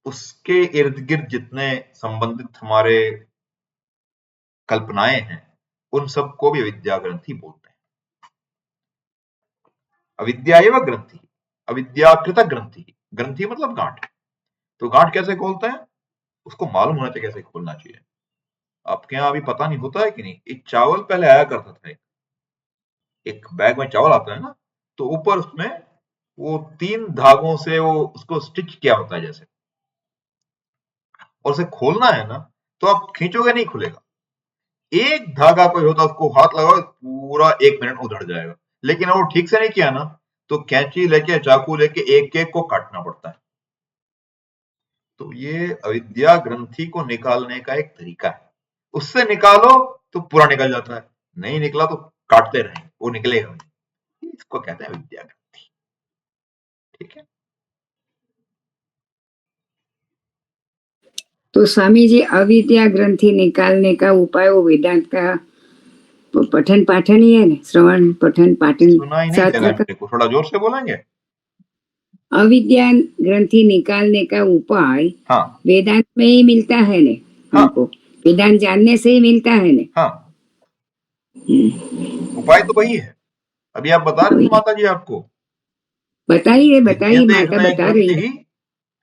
उसके इर्द गिर्द जितने संबंधित हमारे कल्पनाएं हैं, उन सबको भी अविद्या ग्रंथि बोलते हैं. अविद्या एवं ग्रंथि. अविद्याकृत ग्रंथि, ग्रंथि मतलब गांठ। तो गांठ कैसे खोलते हैं, उसको मालूम होना चाहिए कैसे खोलना चाहिए। आपके यहाँ अभी पता नहीं होता है कि नहीं, एक चावल पहले आया करता था, एक बैग में चावल आता है ना, तो ऊपर उसमें वो 3 धागों से वो उसको स्टिच किया होता है जैसे, और उसे खोलना है ना तो आप खींचोगे नहीं खुलेगा। एक धागा कोई होता है उसको हाथ लगाओ पूरा 1 मिनट उधड़ जाएगा, लेकिन अगर वो ठीक से नहीं किया ना तो कैंची लेके चाकू लेके एक एक को काटना पड़ता है। तो ये अविद्या ग्रंथि को निकालने का एक तरीका है, उससे निकालो तो पूरा निकल जाता है, नहीं निकला तो काटते रहें, वो निकलेगा नहीं। इसको कहते हैं अविद्या ग्रंथि। ठीक है, तो स्वामी जी अविद्या ग्रंथि निकालने का उपाय वो वेदांत का पठन पाठन ही है ना, श्रवण पठन पाठन सुना ही नहीं दे रहा है मेरे को, थोड़ा जोर से बोलेंगे। अविद्या ग्रंथि निकालने का उपाय हाँ वेदांत में ही मिलता है ने हाँ हमको, वेदांत जानने से ही मिलता है ने। हाँ, उपाय तो वही है, अभी आप बता रहे थे माता जी आपको, बताइए बताइए, भिद्यते माता बता रही है। हृदयग्रन्थिः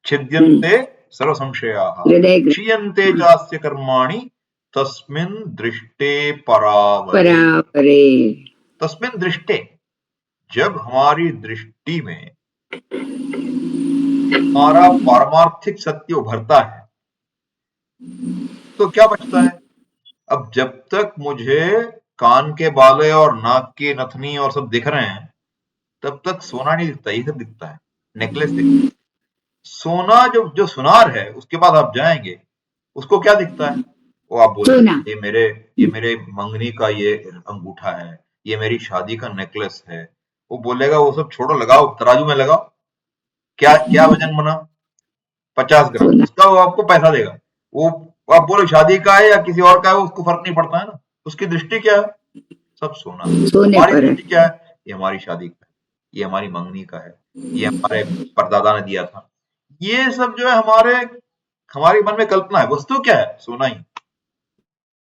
छिद्यन्ते सर्वसंशयाः हृदय क्षीयन्ते चास्य कर्माणि तस्मिन् दृष्टे परावरे। परावरे। तस्मिन् दृष्टे, जब हमारी दृष्टि में हमारा पारमार्थिक सत्य उभरता है तो क्या बचता है। अब जब तक मुझे कान के बाले और नाक की नथनी और सब दिख रहे हैं तब तक सोना नहीं दिखता, ये सब दिखता है, नेकलेस दिखता है। सोना जो सुनार है उसके बाद आप जाएंगे, उसको क्या दिखता है, वो आप बोलेंगे ये मेरे मंगनी का ये अंगूठा है, ये मेरी शादी का नेकलेस है। वो बोलेगा वो सब छोड़ो, लगाओ तराजू में लगाओ, क्या क्या वजन बना, 50 ग्राम, उसका वो आपको पैसा देगा। वो आप बोलो शादी का है या किसी और का है, उसको फर्क नहीं पड़ता है ना, उसकी दृष्टि क्या है, सब सोना। हमारी दृष्टि क्या है, ये हमारी शादी का है, ये हमारी मंगनी का है, ये हमारे परदादा ने दिया था। ये सब जो है हमारे मन में कल्पना है, वस्तु क्या है, सोना ही।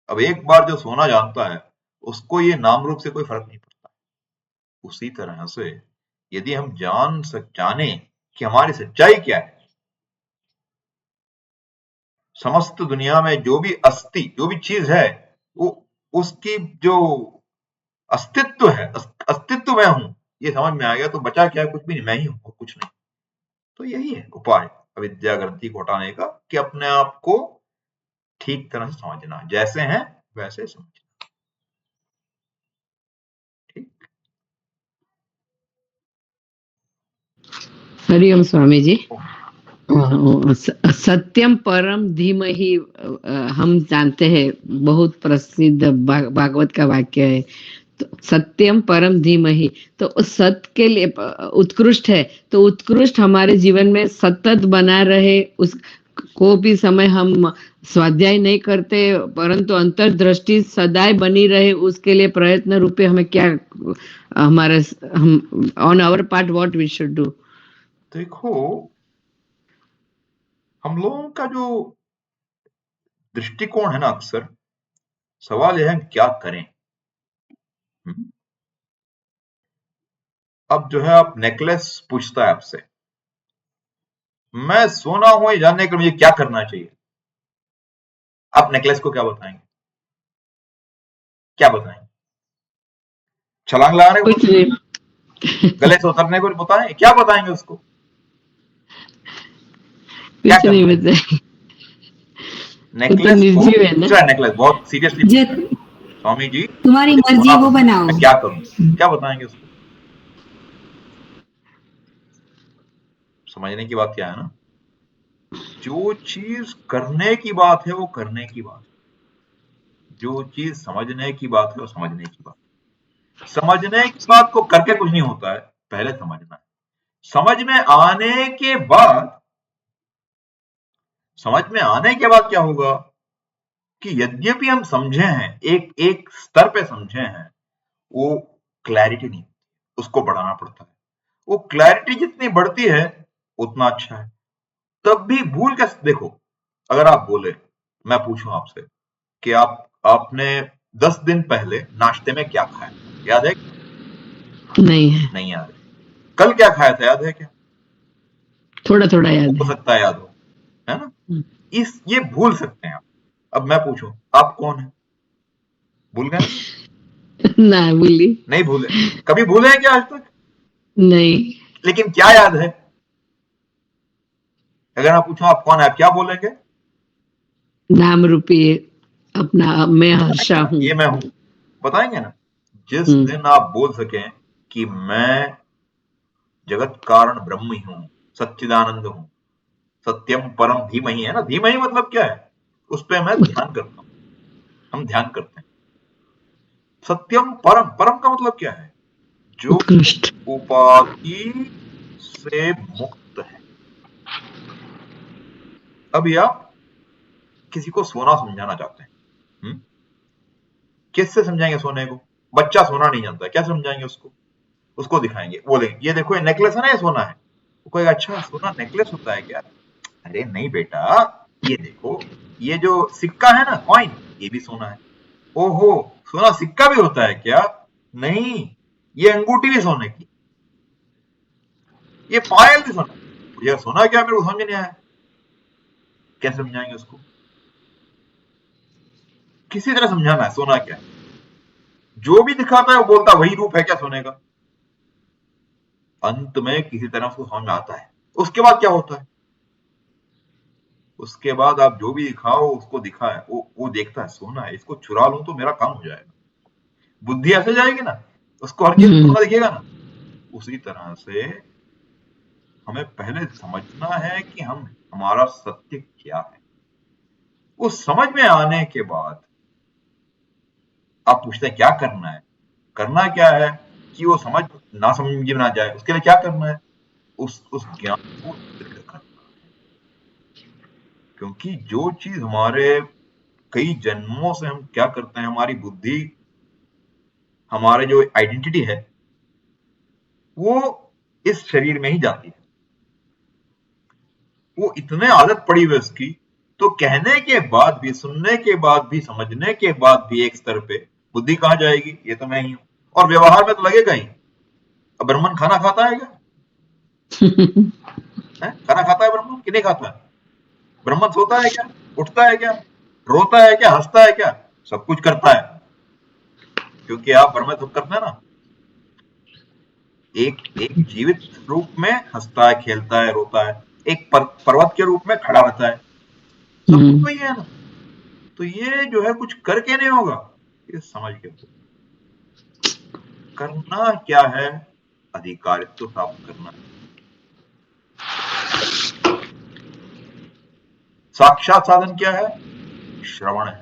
अब एक बार जो सोना जानता है उसको ये नाम रूप से कोई फर्क नहीं पड़ता। उसी तरह से यदि हम जाने कि हमारी सच्चाई क्या है, समस्त दुनिया में जो भी जो भी चीज है, वो उसकी जो अस्तित्व है, अस्तित्व मैं हूं, ये समझ में आ गया तो बचा क्या है, कुछ भी नहीं, मैं ही हूं और कुछ नहीं। तो यही है उपाय अविद्या ग्रंथि को हटाने का, कि अपने आप को ठीक तरह से समझना, जैसे हैं वैसे समझना। ठीक, हरिओम स्वामी जी। सत्यम परम धीमहि, हम जानते हैं, बहुत प्रसिद्ध भागवत का वाक्य है। तो सत्यम परम धीमहि, तो उस सत्य के लिए उत्कृष्ट है, तो उत्कृष्ट हमारे जीवन में सतत बना रहे, उस को भी समय हम स्वाध्याय नहीं करते, परंतु अंतर्दृष्टि सदैव बनी रहे, उसके लिए प्रयत्न रूपे हमें क्या हमारे on our part what we should do. देखो हम लोगों का जो दृष्टिकोण है ना, अक्सर सवाल यह है क्या करें। अब जो है आप नेकलेस पूछता है आपसे, मैं सोना हूं ये जानने के लिए मुझे क्या करना चाहिए, आप नेकलेस को क्या बताएंगे, क्या बताएंगे, छलांग लगाने को, गले से उतरने को बताएं, क्या बताएंगे उसको, क्या नहीं बताएंगे। नेकलेस को पूछा है, नेकलेस बहुत सीरियसली, स्वामी जी तुम्हारी मर्जी वो बनाओ, मैं क्या करूं, क्या बताएंगे उसको। समझने की बात क्या है ना, जो चीज करने की बात है वो करने की बात है, जो चीज समझने की बात है वो समझने की बात है। समझने की बात को करके कुछ नहीं होता है, पहले समझना है। समझ में आने के बाद क्या होगा कि यद्यपि हम समझे हैं, एक स्तर पे समझे हैं, वो क्लैरिटी नहीं, उसको बढ़ाना पड़ता है। वो क्लैरिटी जितनी बढ़ती है उतना अच्छा है। तब भी भूल कैसे, देखो अगर आप बोले, मैं पूछूं आपसे कि आपने 10 दिन पहले नाश्ते में क्या खाया, याद है? नहीं है। नहीं याद है। कल क्या खाया था, याद है क्या? थोड़ा थोड़ा याद हो है। सकता है याद हो, है ना? हम्म। ये भूल सकते हैं आप। अब मैं पूछूं, आप कौन है? भूल गए? ना बोली। नहीं भूले? कभी भूले हैं क्या आज तक? नहीं। लेकिन क्या याद है? अगर मैं पूछूं आप कौन है, आप क्या बोलेंगे? नाम रूपी अपना मैं हर्षा हूँ। ये मैं हूं, बताएंगे ना? जिस हम्म। दिन आप बोल सकें कि मैं जगत कारण ब्रह्म ही हूं, सच्चिदानंद हूं, सत्यम परम धीमहि, है ना? धीमहि मतलब क्या है? उस पे मैं ध्यान करता हूं, हम ध्यान करते हैं। सत्यम परम, परम का मतलब क्या है? जो उत्कृष्ट। उपाधि से मुक्त है। अभी आप किसी को सोना समझाना चाहते हैं, किससे समझाएंगे सोने को? बच्चा सोना नहीं जानता है, क्या समझाएंगे उसको? उसको दिखाएंगे, बोलेंगे ये देखो ये नेकलेस है ना, ये सोना है। वो कहेगा अच्छा सोना नेकलेस होता है क्या? अरे नहीं बेटा, ये देखो ये जो सिक्का है ना, कॉइन, ये भी सोना है। ओहो, सोना सिक्का भी होता है क्या? नहीं, ये अंगूठी भी सोने की, ये पायल भी सोना। ये सोना क्या, मेरे को समझ नहीं आया। कैसे समझाएंगे उसको? किसी तरह समझाना है सोना क्या है। जो भी दिखाता है वो बोलता वही रूप है क्या सोने का? अंत में किसी तरह उसको समझ में आता है। उसके बाद क्या होता है? उसके बाद आप जो भी दिखाओ उसको दिखाए, वो देखता है सोना है, इसको चुरा लूं तो मेरा काम हो जाएगा। बुद्धि ऐसे जाएगी ना, उसको हर चीज सोना दिखेगा ना। उसी तरह से हमें पहले समझना है कि हमारा सत्य क्या है। वो समझ में आने के बाद आप पूछते हैं क्या करना है? करना क्या है कि वो समझ ना समझ में ना जाए, उसके लिए क्या करना है? उस ज्ञान को दृढ़ करना है। क्योंकि जो चीज हमारे कई जन्मों से हम क्या करते हैं, हमारी बुद्धि, हमारे जो आइडेंटिटी है, वो इस शरीर में ही जाती है। वो इतने आदत पड़ी हुई उसकी, तो कहने के बाद भी, सुनने के बाद भी, समझने के बाद भी एक स्तर पे बुद्धि कहाँ जाएगी? ये तो मैं ही हूं। और व्यवहार में तो लगेगा ही। अब ब्राह्मण खाना खाता है क्या? खाना खाता है ब्राह्मण कि नहीं खाता है? ब्राह्मण सोता है क्या? उठता है क्या? रोता है क्या? हंसता है क्या? सब कुछ करता है। क्योंकि आप ब्रह्म सब करते हैं ना। एक जीवित रूप में हंसता है, खेलता है, रोता है। एक पर्वत के रूप में खड़ा रहता है। सब कुछ वही है ना। तो ये जो है कुछ करके नहीं होगा, ये समझ के होगा। करना क्या है? अधिकारित्व प्राप्त करना है। साक्षात साधन क्या है? श्रवण है।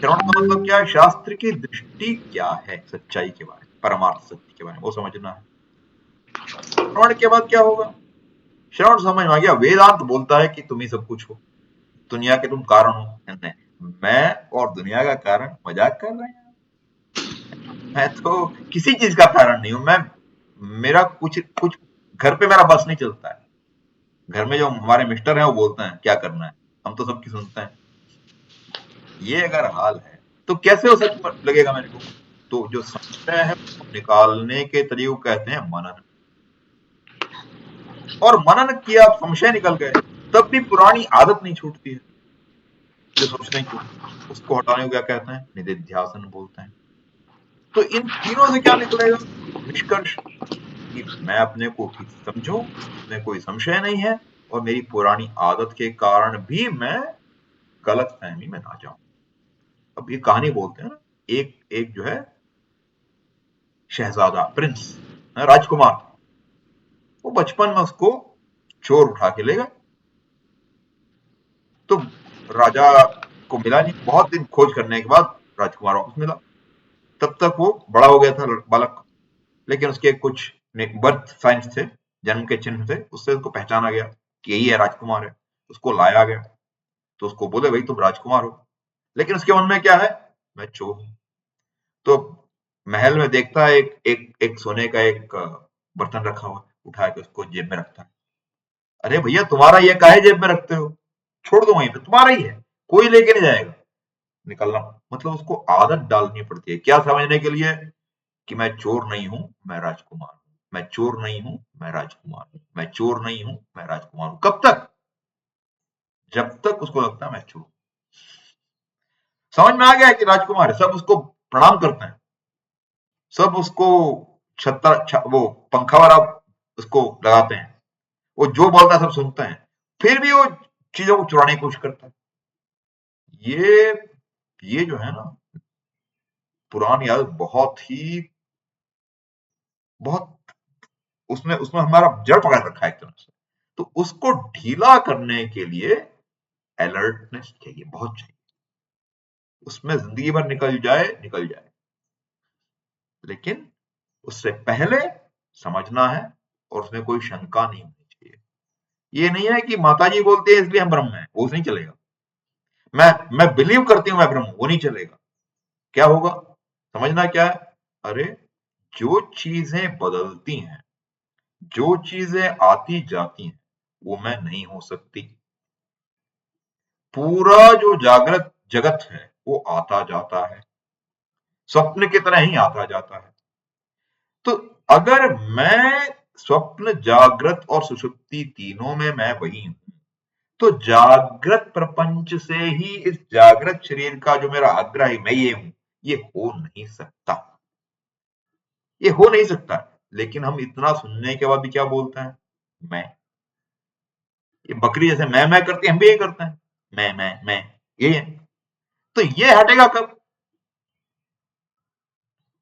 श्रवण का मतलब क्या है? शास्त्र की दृष्टि क्या है सच्चाई के बारे में, परमार्थ सत्य के बारे में, वो समझना है। श्रवण के बाद क्या होगा? श्रवण समझ में आ गया, वेदांत बोलता है कि तुम ही सब कुछ हो, दुनिया के तुम कारण हो। नहीं, मैं और दुनिया का कारण मजाक कर रहे हैं? मैं तो किसी चीज का कारण नहीं हूं। मेरा कुछ घर पे मेरा बस नहीं चलता है। घर में जो हमारे मिस्टर हैं वो बोलते हैं क्या करना है, हम तो सबकी सुनते हैं। ये अगर हाल है तो कैसे वो सच लगेगा मेरे को? तो जो संशय है वो निकालने के तरीके को कहते हैं मनन। और मनन किया, आप संशय निकल गए, तब भी पुरानी आदत नहीं छूटती है जो सोचने की, उसको हटाने को क्या कहते हैं? निधिध्यासन बोलते हैं। तो इन तीनों से क्या निकलेगा निष्कर्ष? कि मैं अपने को ठीक समझूं, इसमें कोई संशय नहीं है, और मेरी पुरानी आदत के कारण भी मैं गलत फहमी में ना जाऊं। अब ये कहानी बोलते हैं ना, एक जो है शहजादा, प्रिंस, राजकुमार, वो बचपन में उसको चोर उठा के ले गए। तो राजा को मिला नहीं, बहुत दिन खोज करने के बाद राजकुमार वापस मिला। तब तक वो बड़ा हो गया था बालक, लेकिन उसके कुछ बर्थ साइंस थे, जन्म के चिन्ह थे, उससे उसको पहचाना गया कि यही है, राजकुमार है। उसको लाया गया, तो उसको बोले भाई तुम राजकुमार हो, लेकिन उसके मन में क्या है? मैं चोर हूं। तो महल में देखता है एक सोने का एक बर्तन रखा हुआ, उठा के उसको जेब में रखता है। अरे भैया तुम्हारा ये काहे जेब में रखते हो? छोड़ दो वहीं पे, तुम्हारा ही है, कोई लेके नहीं जाएगा। निकलना मतलब उसको आदत डालनी पड़ती है, क्या समझने के लिए? कि मैं चोर नहीं हूं, मैं राजकुमार हूं। मैं चोर नहीं हूं, मैं राजकुमार हूं। मैं चोर नहीं हूं, मैं राजकुमार हूं। कब तक? जब तक उसको लगता है मैं चोर। समझ में आ गया है कि राजकुमार है, सब उसको प्रणाम करते हैं, सब उसको वो पंखा वाला उसको लगाते हैं, वो जो बोलता है सब सुनते हैं, फिर भी वो चीजों को चुराने की कोशिश करता है। ये ये जो है ना, पुरानी आदत बहुत उसने उसमें हमारा जड़ पकड़ रखा है एक तरह से। तो उसको ढीला करने के लिए अलर्टनेस चाहिए, बहुत चाहिए। उसमें जिंदगी भर निकल जाए, लेकिन उससे पहले समझना है और उसमें कोई शंका नहीं होनी चाहिए। ये नहीं है कि माताजी बोलती है इसलिए हम ब्रह्म हैं, वो नहीं चलेगा। मैं बिलीव करती हूं मैं ब्रह्म हूं, वो नहीं चलेगा। क्या होगा? समझना क्या है? अरे जो चीजें बदलती हैं, जो चीजें आती जाती हैं, वो मैं नहीं हो सकती। पूरा जो जागृत जगत है वो आता जाता है, स्वप्न की तरह ही आता जाता है। तो अगर मैं स्वप्न, जागृत और सुषुप्ति तीनों में मैं वही हूं, तो जागृत प्रपंच से ही इस जागृत शरीर का जो मेरा आग्रह है मैं ये हूं, ये हो नहीं सकता। ये हो नहीं सकता। लेकिन हम इतना सुनने के बाद भी क्या बोलते हैं? मैं। ये बकरी जैसे मैं करती है, हम भी यही करते हैं, मैं ये है। तो ये हटेगा कब?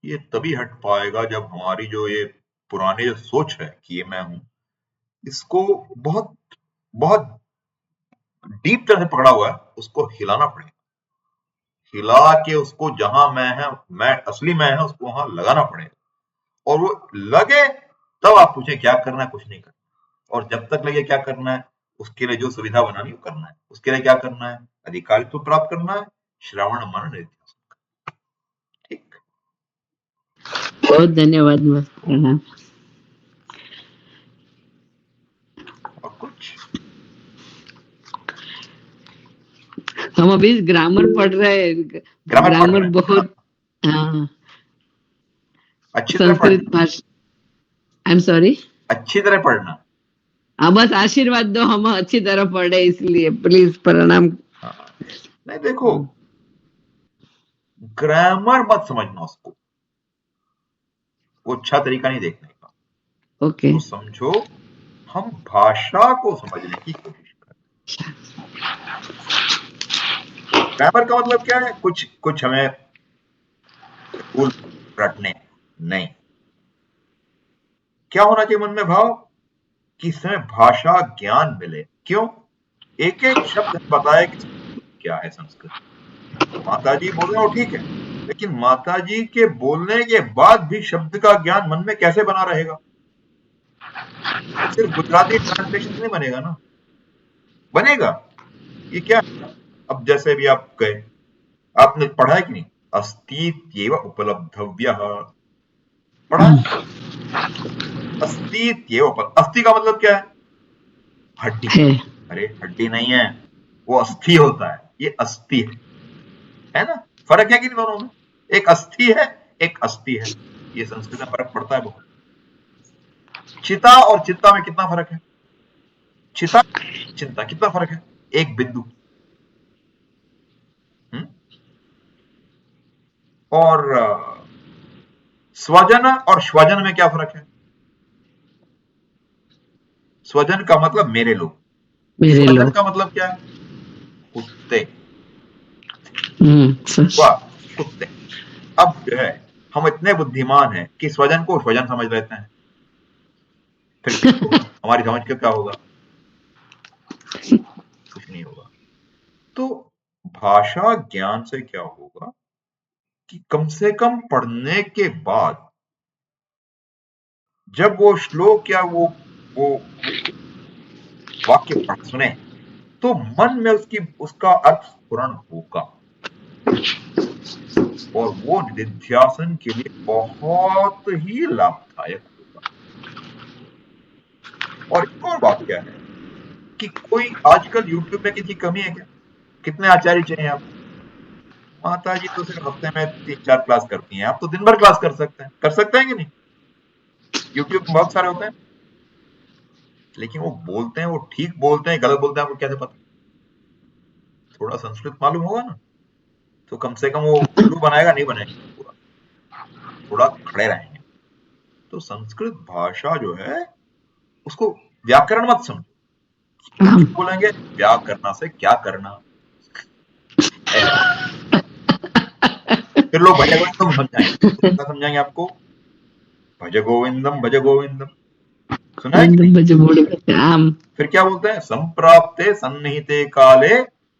ये तभी हट पाएगा जब हमारी जो ये पुरानी जो सोच है कि ये मैं हूं, इसको बहुत बहुत डीप तरह से पकड़ा हुआ है, उसको हिलाना पड़ेगा। हिला के उसको जहां मैं असली मैं है, उसको वहां लगाना पड़ेगा। और वो लगे तब आप पूछें क्या करना है? कुछ नहीं करना। और जब तक लगे क्या करना है, उसके लिए जो सुविधा बनानी वो करना है। उसके लिए क्या करना है? अधिकारित्व प्राप्त करना है, श्रवण मनन निधिध्यासन। ठीक। बहुत धन्यवाद प्रणाम। और कुछ? हम अभी ग्रामर पढ़ रहे हैं। ग्रामर पढ़ ग्रामर रहे हैं? बहुत, हाँ, अच्छी तरह संस्कृत पढ़ना, भाषा। I am sorry. अच्छी तरह पढ़ना। हाँ, बस आशीर्वाद दो, हम अच्छी तरह पढ़े, इसलिए प्लीज प्रणाम। हाँ। नहीं देखो, ग्रामर मत समझना उसको, वो अच्छा तरीका नहीं देखने का। ओके। तो समझो हम भाषा को समझने की कोशिश कर। ग्रामर का मतलब क्या है? कुछ हमें रूल रटने नहीं। क्या होना चाहिए मन में भाव? कि इसमें भाषा ज्ञान मिले। क्यों? एक एक शब्द बताए कि क्या है संस्कृत। माताजी बोल रहे हो ठीक है, लेकिन माताजी के बोलने के बाद भी शब्द का ज्ञान मन में कैसे बना रहेगा? तो सिर्फ गुजराती ट्रांसलेशन से नहीं बनेगा ना, बनेगा। ये क्या है? अब जैसे भी आप गए, आपने पढ़ा है कि नहीं? अस्तीत्येव उपलब्धव्यः, पढ़ा है? अस्तीत्येव अस्थि का मतलब क्या है? हड्डी। है। अरे हड्डी नहीं है, वो अस्थि होता है, ये अस्थि है ना? फर्क है कि नहीं दोनों में? एक अस्थि है, एक अस्थि है। ये संस्कृत में फर्क पड़ता है बहुत। चिता और चित्ता में कितना फर्क है? चिता, चिंता, कितना फर्क है? एक बिंदु। हम्म? और स्वजन और श्वजन में क्या फर्क है? स्वजन का मतलब मेरे लोग, मेरे स्वजन लोग। का मतलब क्या है? कुत्ते। सच। वाह, कुत्ते। अब जो है हम इतने बुद्धिमान हैं कि स्वजन को स्वजन समझ लेते हैं। फिर क्या होगा? हमारी समझ के क्या होगा? कुछ नहीं होगा। तो भाषा ज्ञान से क्या होगा कि कम से कम पढ़ने के बाद जब वो श्लोक या वो वाक्य पढ़ सुने, तो मन में उसका अर्थ स्फुरण होगा और वो निधिध्यासन के लिए बहुत ही लाभदायक होगा। और एक और बात क्या है कि कोई आजकल यूट्यूब में किसी कमी है क्या? कितने आचार्य चाहिए आपको? माता जी तो सिर्फ हफ्ते में 3-4 क्लास करती हैं, आप तो दिन भर क्लास कर सकते हैं कि नहीं? यूट्यूब में बहुत सारे होते हैं। लेकिन वो बोलते हैं, वो ठीक बोलते हैं, गलत बोलते हैं, आपको कैसे पता? थोड़ा संस्कृत मालूम होगा ना, तो कम से कम वो उल्लू बनाएगा नहीं बनाएगा पूरा, थोड़ा खड़े रहेंगे। तो संस्कृत भाषा जो है उसको व्याकरण मत समझो। हम बोलेंगे व्याकरण से क्या करना, फिर लोग भज गोविंदम समझाएंगे। क्या समझाएंगे आपको? भज गोविंदम भज गोविंदम, सुना है कि नहीं? हम फिर क्या बोलते हैं? संप्राप्ते सन्निहिते काले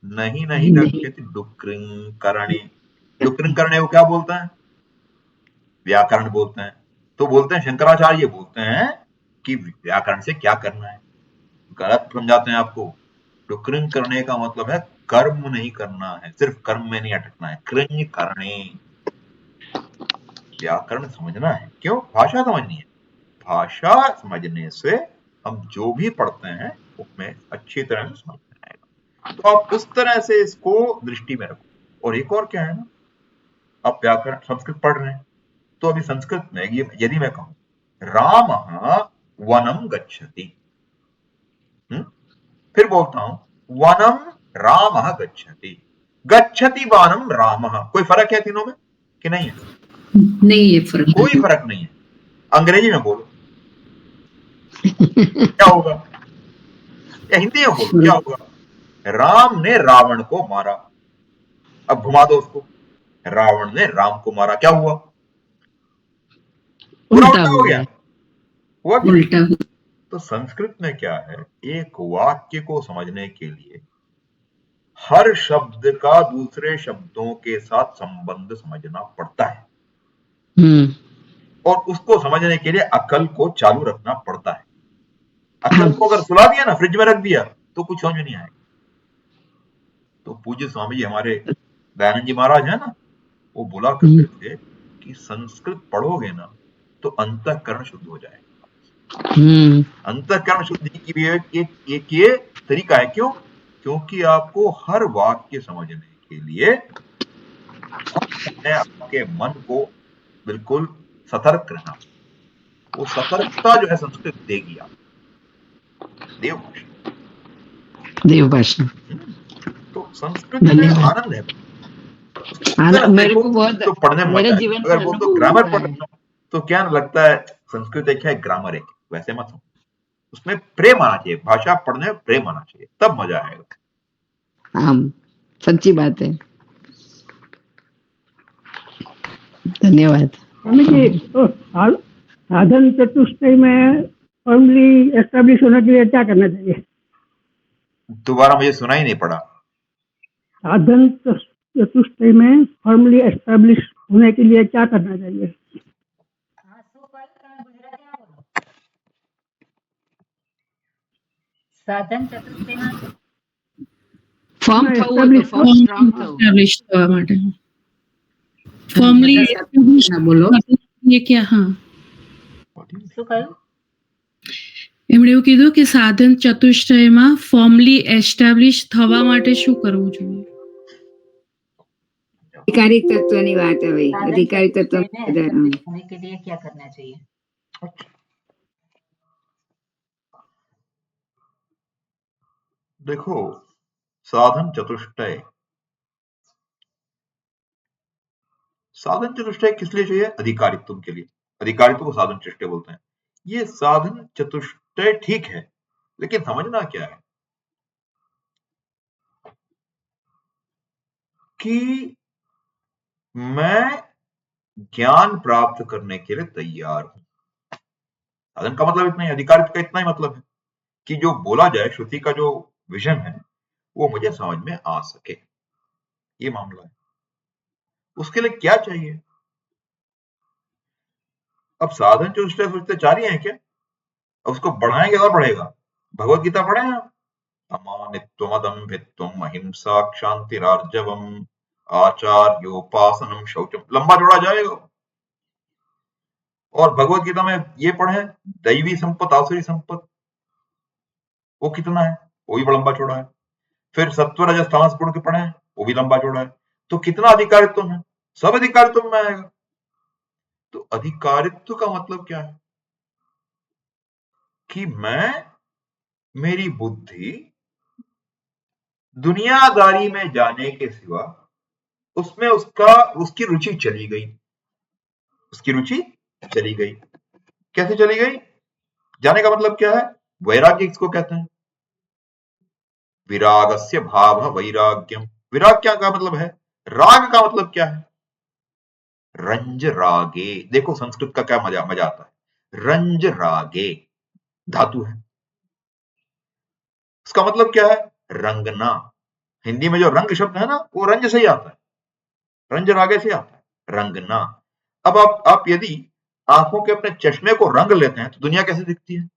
नहीं नहीं नहीं रक्षति डुक्रिंकरणे। डुक्रिंकरणे को क्या बोलते हैं? व्याकरण बोलते हैं। तो बोलते हैं शंकराचार्य बोलते हैं कि व्याकरण से क्या करना है, गलत समझाते हैं आपको। डुक्रिंग करने का मतलब है कर्म नहीं करना है, सिर्फ कर्म में नहीं अटकना है, कृंग करने। व्याकरण समझना है, क्यों? भाषा समझनी है। भाषा समझने से हम जो भी पढ़ते हैं उसमें अच्छी तरह से समझ में आएगा। तो आप उस तरह से इसको दृष्टि में रखो। और एक और क्या है ना, आप व्याकरण संस्कृत पढ़ रहे हैं, तो अभी संस्कृत में यदि मैं कहूं राम वनम गच्छति, फिर बोलता हूं वनम राम गच्छति, गच्छति वानम राम, कोई फर्क है तीनों में कि नहीं है? नहीं है फर्क। कोई फर्क नहीं है। अंग्रेजी में बोलो क्या होगा, या हिंदी में बोलो क्या होगा? राम ने रावण को मारा। अब घुमा दो उसको, रावण ने राम को मारा, क्या हुआ? पूरा उल्टा उल्टा हो हो गया। गया, हुआ कि नहीं? उल्टा। तो संस्कृत में क्या है, एक वाक्य को समझने के लिए हर शब्द का दूसरे शब्दों के साथ संबंध समझना पड़ता है, और उसको समझने के लिए अकल को चालू रखना पड़ता है। अकल को अगर सुला दिया ना, फ्रिज में रख दिया, तो कुछ समझ में नहीं आएगा। तो पूज्य स्वामी जी हमारे दयानंद जी महाराज है ना, वो बोला करते थे कि संस्कृत पढ़ोगे ना तो अंतःकरण शुद्ध हो जाएगा। अंतःकरण शुद्धि की भी एक ये तरीका है। क्यों? क्योंकि आपको हर वाक्य समझने के लिए आपके मन को बिल्कुल सतर्क रहना, वो सतर्कता जो है संस्कृत देगी आप देवभाषा। देवभाषा। तो संस्कृत में आनंद है। मेरे को बहुत तो पढ़ने में मेरे मजा जीवन है। में अगर बोल तो अनुभव ग्रामर हुआ पढ़ है। रहे हो तो क्या लगता है संस्कृत एक है, ग्रामर एक, वैसे मत समझो। उसमें प्रेम आना चाहिए, भाषा पढ़ने में प्रेम आना चाहिए, तब मजा आएगा। हाँ, सच्ची बात है। धन्यवाद। स्वामी जी, तो साधन चतुष्टय में फर्मली एस्टेब्लिश होने के लिए क्या करना चाहिए? दोबारा मुझे सुना ही नहीं पड़ा। साधन चतुष्टय में फर्मली एस्टेब्लिश होने के लिए क्या करना चाहिए? સાધન ચતુષ્ટયમાં ફોર્મ થવું હોય તો ફોર્મ સ્ટ્રોંગ થવું. એસ્ટાબ્લિશ થવા માટે ફોર્મલી બોલો ये क्या? हाँ, શું કહ્યું? એમણે એવું કીધું કે સાધન ચતુષ્ટયમાં ફોર્મલી એસ્ટાબ્લિશ થવા માટે શું કરવું જોઈએ? अधिकारी तत्वની વાત હવે, अधिकारी तत्व होने के लिए क्या करना चाहिए? देखो, साधन चतुष्टय, साधन चतुष्टय किस लिए चाहिए? अधिकारित्व के लिए। अधिकारित्व को साधन चतुष्टय बोलते हैं। ये साधन चतुष्टय ठीक है, लेकिन समझना क्या है कि मैं ज्ञान प्राप्त करने के लिए तैयार हूं। साधन का मतलब इतना ही, अधिकारित्व का इतना ही मतलब है कि जो बोला जाए, श्रुति का जो विजन है वो मुझे समझ में आ सके, ये मामला है। उसके लिए क्या चाहिए? अब साधन चतुष्टय सोचते 4 ही हैं क्या? अब उसको बढ़ाएंगे और बढ़ेगा। भगवत गीता पढ़े हैं आप? अमानित्वमदम्भित्वम अहिंसा क्षांतिरार्जवम आचार्योपासनम शौचम, लंबा जोड़ा जाएगा। और भगवत गीता में ये पढ़े दैवी संपत आसुरी संपत, वो कितना है? वो भी बड़ा लंबा चौड़ा है। फिर सत्व रजस तमस गुण के पढ़े, वो भी लंबा चौड़ा है। तो कितना अधिकारित्व है? सब अधिकारित्व में आएगा। तो अधिकारित्व का मतलब क्या है कि मैं मेरी बुद्धि दुनियादारी में जाने के सिवा उसमें उसकी रुचि चली गई। उसकी रुचि चली गई। कैसे चली गई? जाने का मतलब क्या है? वैराग्य किसको कहते हैं? विरागस्य भाव वैराग्यम। विराग क्या का मतलब है? राग का मतलब क्या है? रंज रागे। देखो संस्कृत का क्या मजा मजा आता है। रंज रागे धातु है। उसका मतलब क्या है? रंगना। हिंदी में जो रंग शब्द है ना, वो रंज से ही आता है, रंज रागे से आता है, रंगना। अब आप यदि आंखों के अपने चश्मे को रंग लेते हैं तो दुनिया कैसे दिखती है?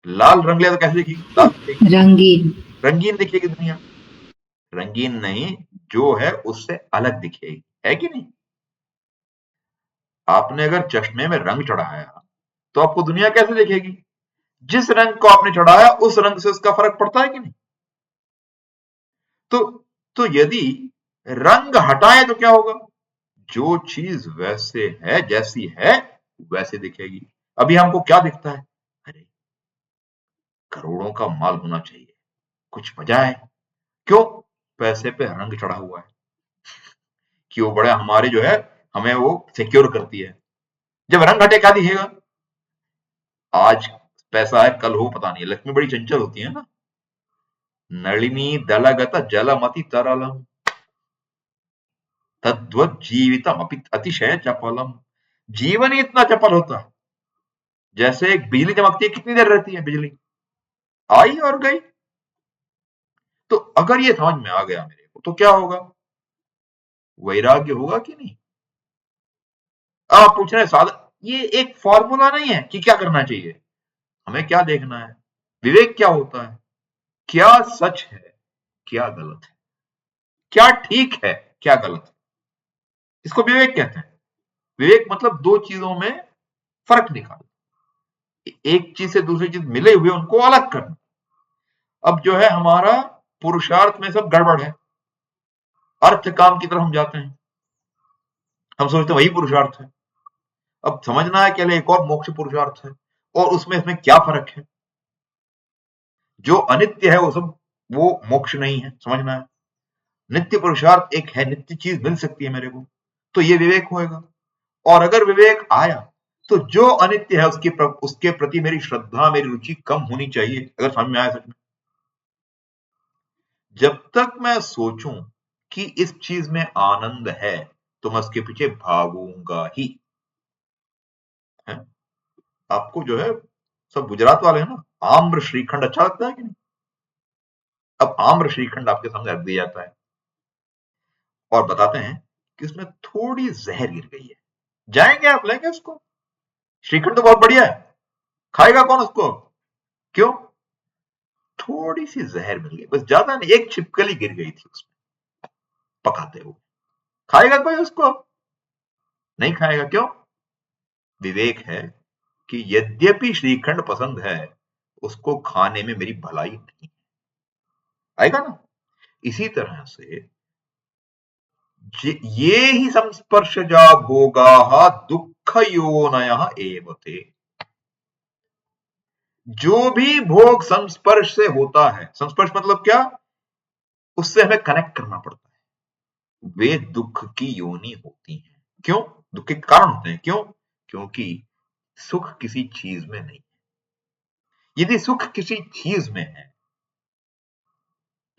लाल रंग लिया तो कैसे दिखेगी? लाल दिखेगी। रंगीन। रंगीन दिखेगी दुनिया। रंगीन नहीं, जो है उससे अलग दिखेगी, है कि नहीं? आपने अगर चश्मे में रंग चढ़ाया तो आपको दुनिया कैसे दिखेगी? जिस रंग को आपने चढ़ाया उस रंग से उसका फर्क पड़ता है कि नहीं? तो यदि रंग हटाए तो क्या होगा? जो चीज वैसे है, जैसी है वैसे दिखेगी। अभी हमको क्या दिखता है? अरे करोड़ों का माल होना चाहिए, कुछ वजह है। क्यों? पैसे पे रंग चढ़ा हुआ है कि वो बड़े हमारे जो है, हमें वो सिक्योर करती है। जब रंग हटे क्या दिखेगा? आज पैसा है, कल हो पता नहीं। लक्ष्मी बड़ी चंचल होती है ना। नलिनी दलगत जलमति तरलम तद्वत जीवितम अतिशय चपलम। जीवन ही इतना चपल होता है। जैसे एक बिजली चमकती है, कितनी देर रहती है बिजली? आई और गई। तो अगर ये समझ में आ गया मेरे को तो क्या होगा? वैराग्य होगा कि नहीं? आप पूछ रहे हैं साधन, ये एक फॉर्मूला नहीं है कि क्या करना चाहिए। हमें क्या देखना है? विवेक क्या होता है? क्या सच है, क्या गलत है, क्या ठीक है, क्या गलत है, इसको विवेक कहते हैं। विवेक मतलब दो चीजों में फर्क निकालना, एक चीज से दूसरी चीज मिले हुए उनको अलग करना। अब जो है हमारा पुरुषार्थ में सब गड़बड़ है। अर्थ काम की तरफ हम जाते हैं, हम सोचते हैं वही पुरुषार्थ है। अब समझना है कि एक और मोक्ष पुरुषार्थ है, और इसमें क्या फर्क है। जो अनित्य है वो मोक्ष नहीं है, समझना है। नित्य पुरुषार्थ एक है, नित्य चीज मिल सकती है मेरे को, तो ये विवेक होएगा। और अगर विवेक आया तो जो अनित्य है उसके प्रति मेरी श्रद्धा, मेरी रुचि कम होनी चाहिए। अगर समझ में आया सच में। जब तक मैं सोचूं कि इस चीज में आनंद है तो मैं उसके पीछे भागूंगा ही। है? आपको जो है, सब गुजरात वाले हैं ना, आम्र श्रीखंड अच्छा लगता है कि नहीं? अब आम्र श्रीखंड आपके सामने रख दिया जाता है और बताते हैं कि उसमें थोड़ी जहर गिर गई है। जाएंगे आप, लेंगे उसको? श्रीखंड तो बहुत बढ़िया है, खाएगा कौन उसको? क्यों? थोड़ी सी जहर मिल गई, बस ज्यादा नहीं, एक छिपकली गिर गई थी उसमें पकाते हुए। खाएगा कोई उसको? नहीं खाएगा। क्यों? विवेक है कि यद्यपि श्रीखंड पसंद है, उसको खाने में मेरी भलाई नहीं आएगा ना। इसी तरह से ये ही संस्पर्शजा भोगाः दुःख योनयः एव ते। जो भी भोग संस्पर्श से होता है, संस्पर्श मतलब क्या? उससे हमें कनेक्ट करना पड़ता है, वे दुख की योनि होती हैं। क्यों? दुख के कारण होते हैं। क्यों? क्योंकि सुख किसी चीज में नहीं है। यदि सुख किसी चीज में है,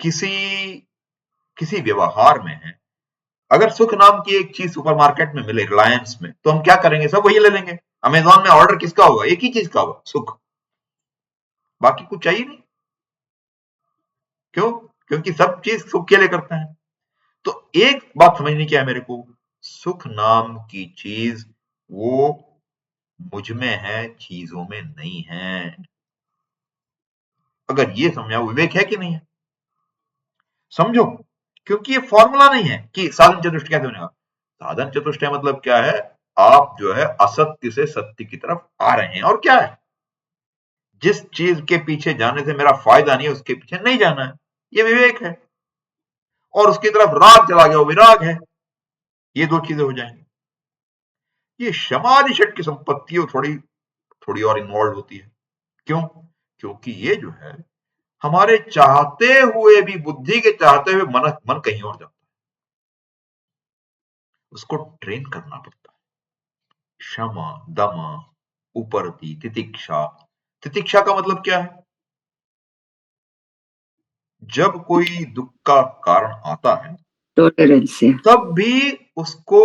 किसी व्यवहार में है, अगर सुख नाम की एक चीज सुपरमार्केट में मिले, रिलायंस में, तो हम क्या करेंगे? सब वही ले लेंगे। अमेजोन में ऑर्डर किसका होगा? एक ही चीज का होगा, सुख। बाकी कुछ चाहिए नहीं। क्यों? क्योंकि सब चीज सुख के लिए करते हैं। तो एक बात समझनी क्या है मेरे को? सुख नाम की चीज वो मुझ में है, चीजों में नहीं है। अगर ये समझा, विवेक है कि नहीं है? समझो, क्योंकि ये फॉर्मूला नहीं है कि साधन चतुष्ट कैसे बनेगा। साधन चतुष्ट मतलब क्या है? आप जो है असत्य से सत्य की तरफ आ रहे हैं, और क्या है? जिस चीज के पीछे जाने से मेरा फायदा नहीं है, उसके पीछे नहीं जाना है, ये विवेक है। और उसकी तरफ राग चला गया, वो विराग है। ये दो चीजें हो जाएंगी। ये समाधि षट की संपत्ति थोड़ी थोड़ी और इन्वॉल्व होती है। क्यों? क्योंकि ये जो है हमारे चाहते हुए भी, बुद्धि के चाहते हुए मन कहीं और जाता है, उसको ट्रेन करना पड़ता है। शम, दम, उपरति, तितिक्षा। तितिक्षा का मतलब क्या है? जब कोई दुख का कारण आता है टॉलरेंस है। तब भी उसको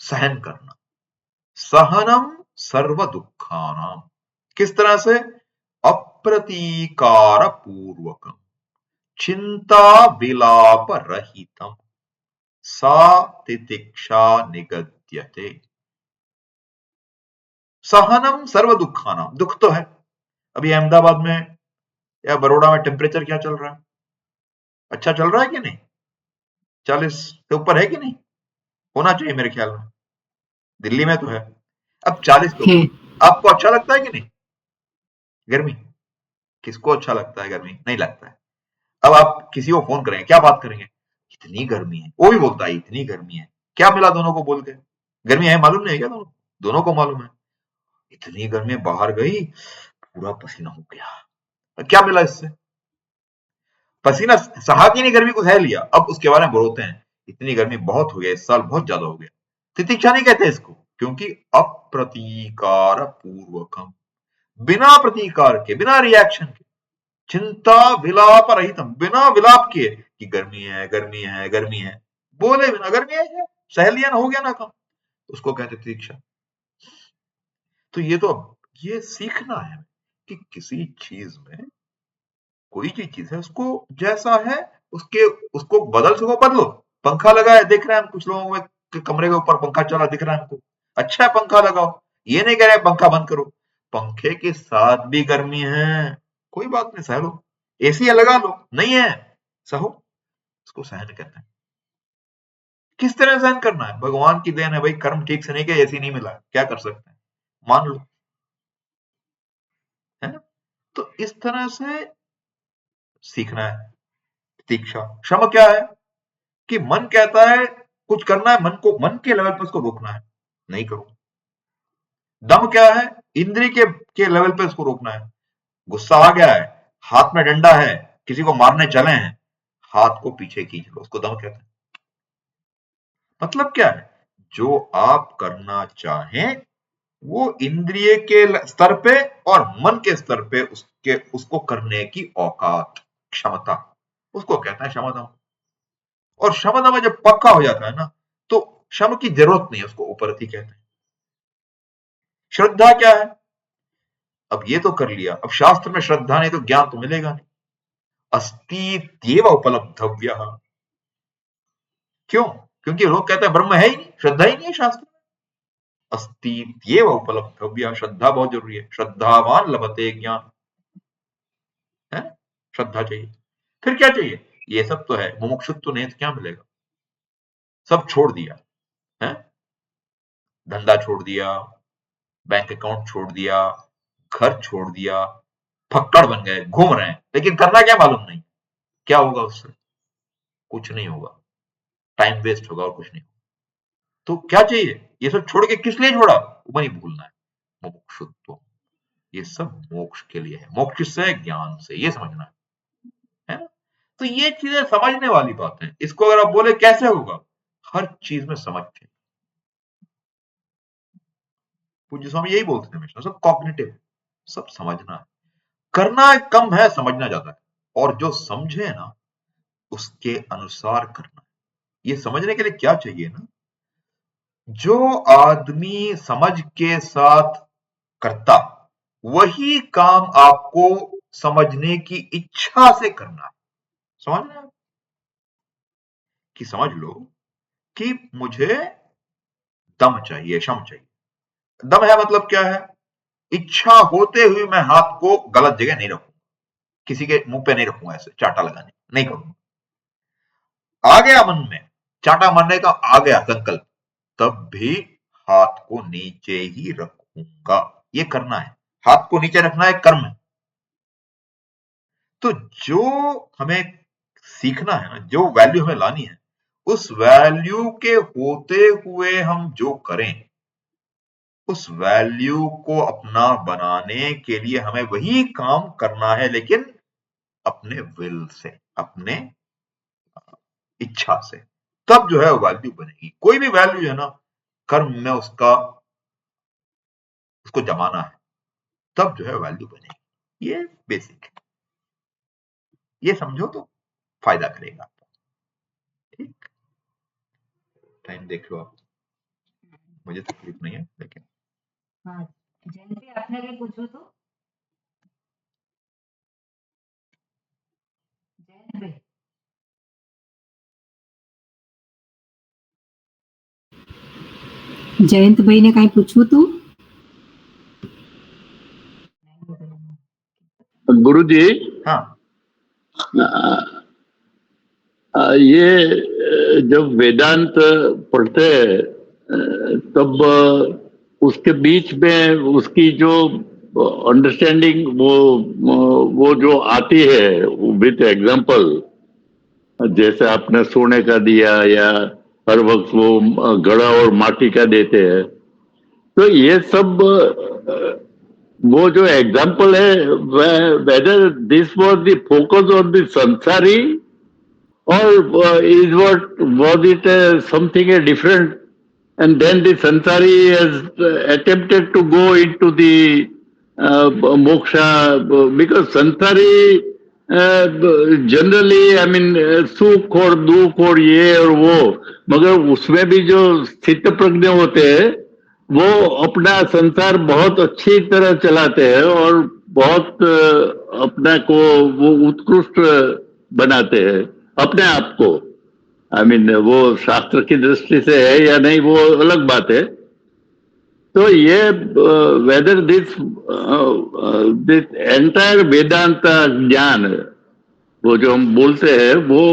सहन करना। सहनम सर्व दुखानाम। किस तरह से? अप्रतीकार पूर्वकम, चिंता विलाप रहितम, सा तितिक्षा निगद्यते। सहनम सर्व दुखानाम। दुख तो है। अभी अहमदाबाद में या बड़ौदा में टेम्परेचर क्या चल रहा है? अच्छा चल रहा है कि नहीं? 40 से ऊपर है कि नहीं? होना चाहिए मेरे ख्याल में। दिल्ली में तो है। अब 40 के है। ऊपर आपको अच्छा लगता है कि नहीं गर्मी? किसको अच्छा लगता है गर्मी? नहीं लगता है। अब आप किसी को फोन करेंगे, क्या बात करेंगे? इतनी गर्मी है। वो भी बोलता है इतनी गर्मी है। क्या मिला दोनों को बोल के? गर्मी है मालूम नहीं है क्या? दोनों को मालूम है। इतनी गर्मी, बाहर गई पूरा पसीना हो गया। क्या मिला इससे? पसीना सहा की नहीं, गर्मी को सह लिया। अब उसके बारे में बोलते हैं इतनी गर्मी बहुत हो गया, इस साल बहुत ज्यादा हो गया। तितिक्षा नहीं कहते इसको, क्योंकि अप्रतीकार पूर्वकम, बिना प्रतीकार के, बिना रिएक्शन के, चिंता विलाप रहितम, बिना विलाप किए कि गर्मी है, गर्मी है, गर्मी है, बोले बिना गर्मी है, सह लिया ना, हो गया ना काम, उसको कहते तितिक्षा। तो ये सीखना है कि किसी चीज में, कोई चीज है उसको जैसा है उसको बदल सको, बदलो। पंखा लगा है, देख रहे हैं हम कुछ लोगों में कि कमरे के ऊपर पंखा चला दिख रहा है हमको, अच्छा है पंखा लगाओ, ये नहीं कह रहे पंखा बंद करो। पंखे के साथ भी गर्मी है, कोई बात नहीं, सह लो। एसी है लगा लो, नहीं है सहो, इसको सहन कहते हैं। किस तरह सहन करना है? भगवान की देन है भाई, कर्म ठीक से नहीं किया, एसी नहीं मिला, क्या कर सकते हैं, मान लो, है ना? तो इस तरह से सीखना है। तीक्षा। क्षमा क्या है? कि मन कहता है कुछ करना है, मन के लेवल पे उसको रोकना है, नहीं करो। दम क्या है? इंद्री के लेवल पे उसको रोकना है। गुस्सा आ गया है, हाथ में डंडा है, किसी को मारने चले हैं, हाथ को पीछे खींच लो, उसको दम कहते हैं। मतलब क्या है? जो आप करना चाहें वो इंद्रिय के स्तर पे और मन के स्तर पे उसको करने की औकात, क्षमता, उसको कहते हैं शमदम। और शमदम जब पक्का हो जाता है ना, तो शम की जरूरत नहीं है, उसको उपरति कहते हैं। श्रद्धा क्या है? अब ये तो कर लिया, अब शास्त्र में श्रद्धा नहीं तो ज्ञान तो मिलेगा नहीं। अस्तित्व उपलब्धव्य। क्यों? क्योंकि लोग कहते हैं ब्रह्म है ही नहीं, श्रद्धा ही नहीं है शास्त्र में। अस्तित्व उपलब्धव्य, श्रद्धा बहुत जरूरी है। श्रद्धावान लभते ज्ञान, है? श्रद्धा चाहिए। फिर क्या चाहिए? ये सब तो है, मुमुक्षुत्व नहीं तो क्या मिलेगा? सब छोड़ दिया, है? धंधा छोड़ दिया, बैंक अकाउंट छोड़ दिया, घर छोड़ दिया, फक्कड़ बन गए, घूम रहे हैं, लेकिन करना क्या मालूम नहीं। क्या होगा उससे? कुछ नहीं होगा, टाइम वेस्ट होगा और कुछ नहीं। तो क्या चाहिए? ये सब छोड़ के किस लिए छोड़ा? वो नहीं भूलना है, मुमुक्षुत्व। ये सब मोक्ष के लिए है। मोक्ष से, ज्ञान से, ये समझना है ना? तो ये चीजें समझने वाली बात है। इसको अगर आप बोले कैसे होगा, हर चीज में समझ के। पूज्य स्वामी यही बोलते थे हमेशा, सब कॉग्निटिव, सब समझना है। करना कम है, समझना ज्यादा है। और जो समझे ना उसके अनुसार करना है। ये समझने के लिए क्या चाहिए ना, जो आदमी समझ के साथ करता वही काम आपको समझने की इच्छा से करना है। समझ रहे हैं? कि समझ लो कि मुझे दम चाहिए, शम चाहिए। दम है मतलब क्या है? इच्छा होते हुए मैं हाथ को गलत जगह नहीं रखूंगा, किसी के मुंह पे नहीं रखूंगा, ऐसे चाटा लगाने नहीं करूंगा। आ गया मन में चाटा मारने का, आ गया संकल्प, तब भी हाथ को नीचे ही रखूंगा। ये करना है, हाथ को नीचे रखना है, कर्म है। तो जो हमें सीखना है ना, जो वैल्यू हमें लानी है, उस वैल्यू के होते हुए हम जो करें उस वैल्यू को अपना बनाने के लिए हमें वही काम करना है, लेकिन अपने विल से, अपने इच्छा से, तब जो है वैल्यू बनेगी। कोई भी वैल्यू है ना, कर्म में उसको जमाना है, तब जो है वैल्यू बनेगी। ये बेसिक है, ये समझो तो फायदा करेगा आपको। ठीक, टाइम देख लो आप, मुझे तकलीफ नहीं है, लेकिन हाँ, जयंती आपने भी पूछो तो। जयंत भाई, જયંતભાઈને કાંઈ પૂછવું હતું? गुरुजी, हाँ, ये जब वेदांत पढ़ते हैं तब उसके बीच में उसकी जो अंडरस्टैंडिंग वो जो आती है विथ एग्जांपल, जैसे आपने सोने का दिया या हर वक्त वो घड़ा और माटी का देते हैं, तो ये सब वो जो एग्जांपल है, whether this was the focus on the संसारी or is what was it something different, and then the sansari has attempted to go into the moksha, because sansari generally I mean सुख और दुख और ये और वो, मगर उसमें भी जो स्थित प्रज्ञ होते हैं वो अपना संसार बहुत अच्छी तरह चलाते हैं और बहुत अपने को वो उत्कृष्ट बनाते हैं अपने आप को। आई मीन वो शास्त्र की दृष्टि से है या नहीं वो अलग बात है। तो ये वेदर दिस एंटायर वेदांत ज्ञान वो जो हम बोलते हैं वो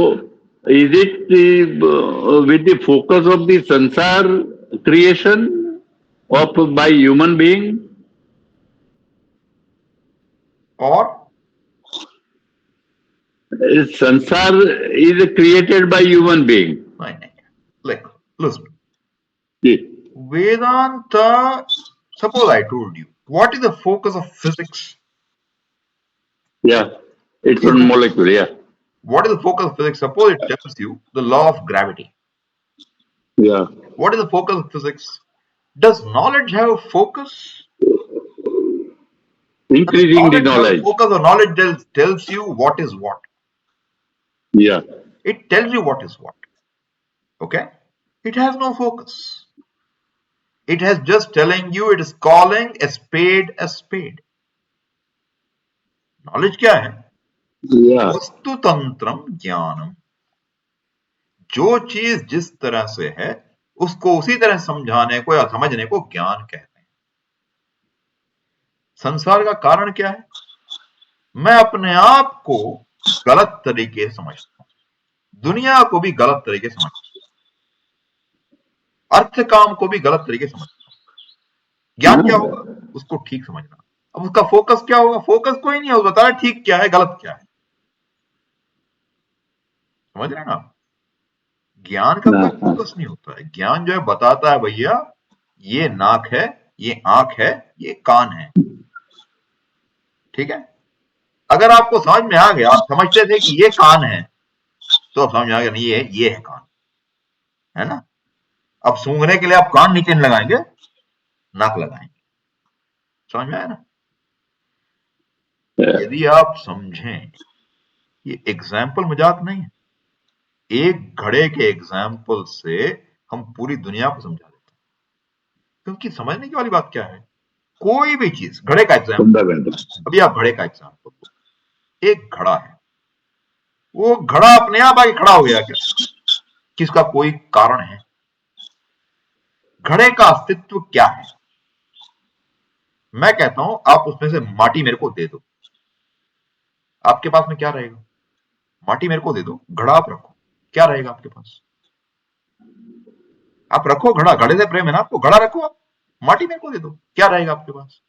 is it with the focus of the sansar creation of by human being, और sansar is created by human being. नहीं, like listen, जी, Vedanta, suppose I told you, what is the focus of physics? या इट्स ऑन मोलिक्यूल, या What is the focus of physics? Suppose it tells you the law of gravity. या What is the focus of physics? Does knowledge have a focus? increasing the knowledge. Focus of knowledge tells you what is what. Yeah, It tells you what is what. Okay? It has no focus. It has just telling you, it is calling a spade a spade. Knowledge क्या है? yeah, वस्तु तंत्रम ज्ञानम। जो चीज जिस तरह से है उसको उसी तरह समझाने को या समझने को ज्ञान कहते हैं। संसार का कारण क्या है? मैं अपने आप को गलत तरीके से समझता हूं, दुनिया को भी गलत तरीके से समझता हूं, अर्थ काम को भी गलत तरीके से समझता हूं। ज्ञान क्या होगा? उसको ठीक समझना। अब उसका फोकस क्या होगा? फोकस कोई नहीं है, वो बता रहा है ठीक क्या है गलत क्या है। समझ रहे हैं ना? ज्ञान का कोई फोकस नहीं होता है। ज्ञान जो है बताता है भैया ये नाक है, ये आंख है, ये कान है। ठीक है? अगर आपको समझ में आ गया, आप समझते थे कि ये कान है, तो अब समझ में आ गया नहीं ये है कान, है ना? अब सूंघने के लिए आप कान नीचे नहीं लगाएंगे, नाक लगाएंगे। समझ में आया ना? यदि आप समझें, ये एग्जाम्पल मजाक नहीं है। एक घड़े के एग्जाम्पल से हम पूरी दुनिया को समझा देते हैं। क्योंकि समझने की वाली बात क्या है, कोई भी चीज, घड़े का एग्जाम्पल, अभी आप घड़े का एग्जाम्पल, एक घड़ा है, वो घड़ा अपने आप आके खड़ा हो गया क्या? किसका कोई कारण है? घड़े का अस्तित्व क्या है? मैं कहता हूं आप उसमें से माटी मेरे को दे दो, आपके पास में क्या रहेगा? माटी मेरे को दे दो, घड़ा आप रखो, क्या रहेगा आपके पास? आप रखो घड़ा, घड़े से प्रेम है ना आपको, घड़ा रखो आप, माटी मेरे को दे दो, क्या रहेगा आपके पास?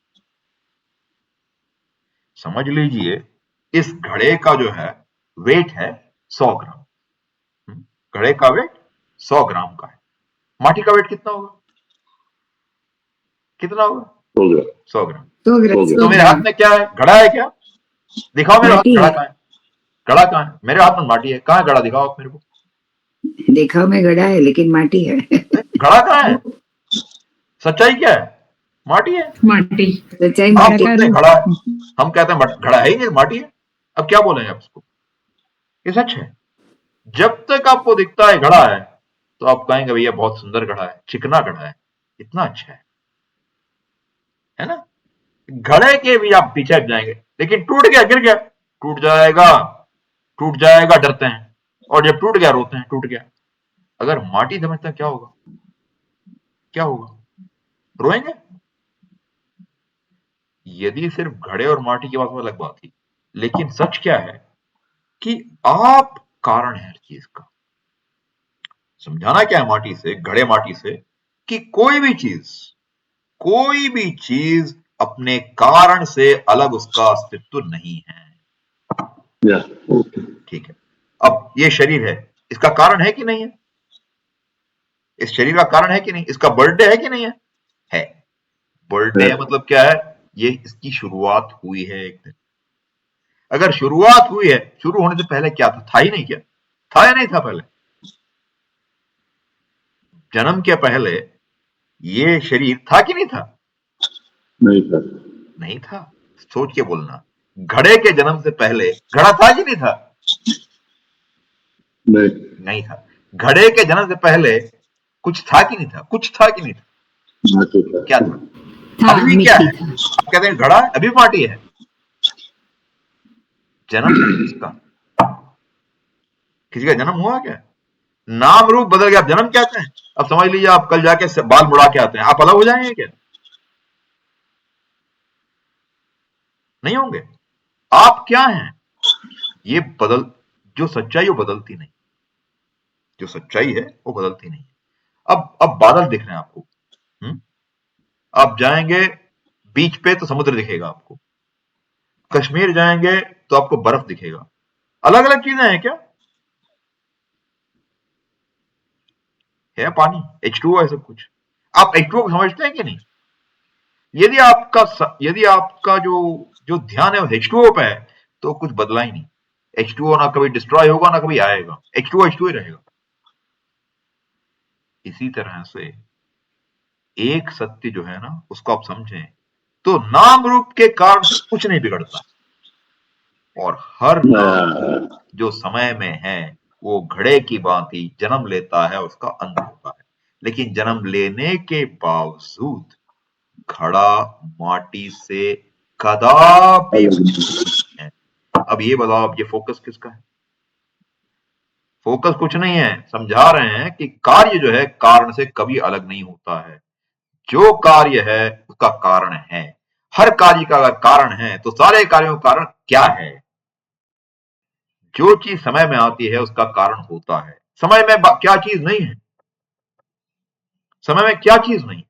समझ लीजिए इस घड़े का जो है वेट है 100 ग्राम। घड़े का वेट 100 ग्राम का है। माटी का वेट कितना होगा? कितना होगा? 100 ग्राम। 100 ग्राम। 100 ग्राम। तो मेरे हाथ में क्या है? घड़ा है क्या? दिखाओ मेरे हाथ माटी घड़ा है। कहाँ है? घड़ा कहाँ है? मेरे हाथ में माटी है, कहाँ है घड़ा? दिखाओ आप मेरे को। देखा में घड़ा है लेकिन माटी है। घड़ा कहाँ है? सच्चाई क्या है? माटी है। माटी। सच्चाई आप माटी सोचते हैं घड़ा है, हम कहते हैं घड़ा है ही नहीं, माटी है। अब क्या बोलेंगे आप इसको? ये सच है। जब तक आपको दिखता है घड़ा है तो आप कहेंगे भैया बहुत सुंदर घड़ा है, चिकना घड़ा है, इतना अच्छा है ना? घड़े के भी आप पीछे हट जाएंगे, लेकिन टूट गया, गिर गया, टूट जाएगा, टूट जाएगा, डरते हैं, और जब टूट गया रोते हैं, टूट गया। अगर माटी समझते हैं क्या होगा? क्या होगा? रोएंगे? यदि सिर्फ घड़े और माटी की बात में अलग बात थी, लेकिन सच क्या है कि आप कारण है हर चीज का। समझाना क्या है माटी से, घड़े माटी से, कि कोई भी चीज अपने कारण से अलग उसका अस्तित्व नहीं है। या ओके। ठीक है। अब ये शरीर है, इसका कारण है कि नहीं है? इस शरीर का कारण है कि नहीं? इसका बर्थडे है कि नहीं है? है। बर्थडे है मतलब क्या है? ये इसकी शुरुआत हुई है एक दिन। अगर शुरुआत हुई है, शुरू होने से पहले क्या था ही नहीं क्या? था या नहीं था पहले? जन्म के पहले ये शरीर था कि नहीं था? नहीं सर। नहीं था। सोच के बोलना। घड़े के जन्म से पहले घड़ा था कि नहीं था? नहीं। नहीं था। घड़े के जन्म से पहले कुछ था कि नहीं था? कुछ था कि नहीं था? माटी सर। क्या था? था, अभी भी क्या मिट्टी है? था। आप कहते हैं घड़ा है, अभी माटी है। जन्म है किसका? किसी का जन्म हुआ क्या? नाम रूप बदल गया, आप जन्म कहते हैं। अब समझ लीजिए आप कल जाके बाल मुड़ा के आते हैं, आप अलग हो जाएंगे क्या? नहीं होंगे। आप क्या हैं? ये बदल, जो सच्चाई वो बदलती नहीं, जो सच्चाई है वो बदलती नहीं। अब बादल दिख रहे हैं आपको। आप जाएंगे बीच पे तो समुद्र दिखेगा आपको, कश्मीर जाएंगे तो आपको बर्फ दिखेगा। अलग अलग चीजें हैं क्या? है पानी, H2O है सब कुछ। आप H2O को समझते हैं कि नहीं? यदि आपका जो ध्यान है वो H2O पे है तो कुछ बदला ही नहीं। H2O ना कभी डिस्ट्रॉय होगा ना कभी आएगा, H2O ही रहेगा। इसी तरह से एक सत्य जो है ना, उसको आप समझें तो नाम रूप के कारण से कुछ नहीं बिगड़ता, और हर नाम जो समय में है वो घड़े की भांति जन्म लेता है, उसका अंत होता है। लेकिन जन्म लेने के बावजूद घड़ा माटी से कदापि है। अब ये बताओ, अब ये फोकस किसका है? फोकस कुछ नहीं है, समझा रहे हैं कि कार्य जो है कारण से कभी अलग नहीं होता है। जो कार्य है उसका कारण है। हर कार्य का अगर कारण है तो सारे कार्यों का कारण क्या है? जो चीज समय में आती है उसका कारण होता है। समय में क्या चीज नहीं है? समय में क्या चीज नहीं?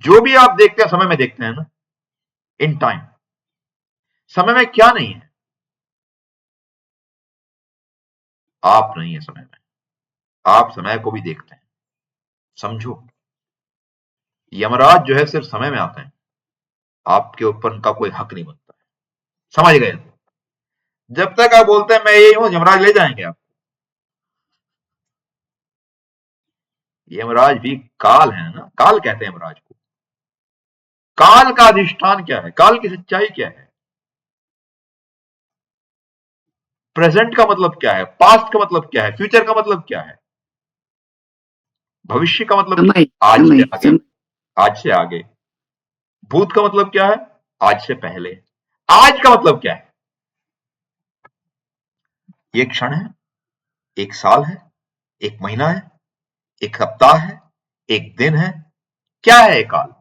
जो भी आप देखते हैं समय में देखते हैं ना, इन टाइम। समय में क्या नहीं है? आप नहीं है समय में, आप समय को भी देखते हैं। समझो, यमराज जो है सिर्फ समय में आते हैं, आपके ऊपर उनका कोई हक नहीं बनता है। समझ गए? जब तक आप बोलते हैं मैं यही हूं, यमराज ले जाएंगे आप। यमराज भी काल है ना, काल कहते हैं यमराज को। काल का अधिष्ठान क्या है? काल की सच्चाई क्या है? प्रेजेंट का मतलब क्या है? पास्ट का मतलब क्या है? फ्यूचर का मतलब क्या है? भविष्य का मतलब समय आज से समय आगे, समय आज से आगे। भूत का मतलब क्या है? आज से पहले। आज का मतलब क्या है? एक क्षण है, एक साल है, एक महीना है, एक सप्ताह है, एक दिन है। क्या है ये काल?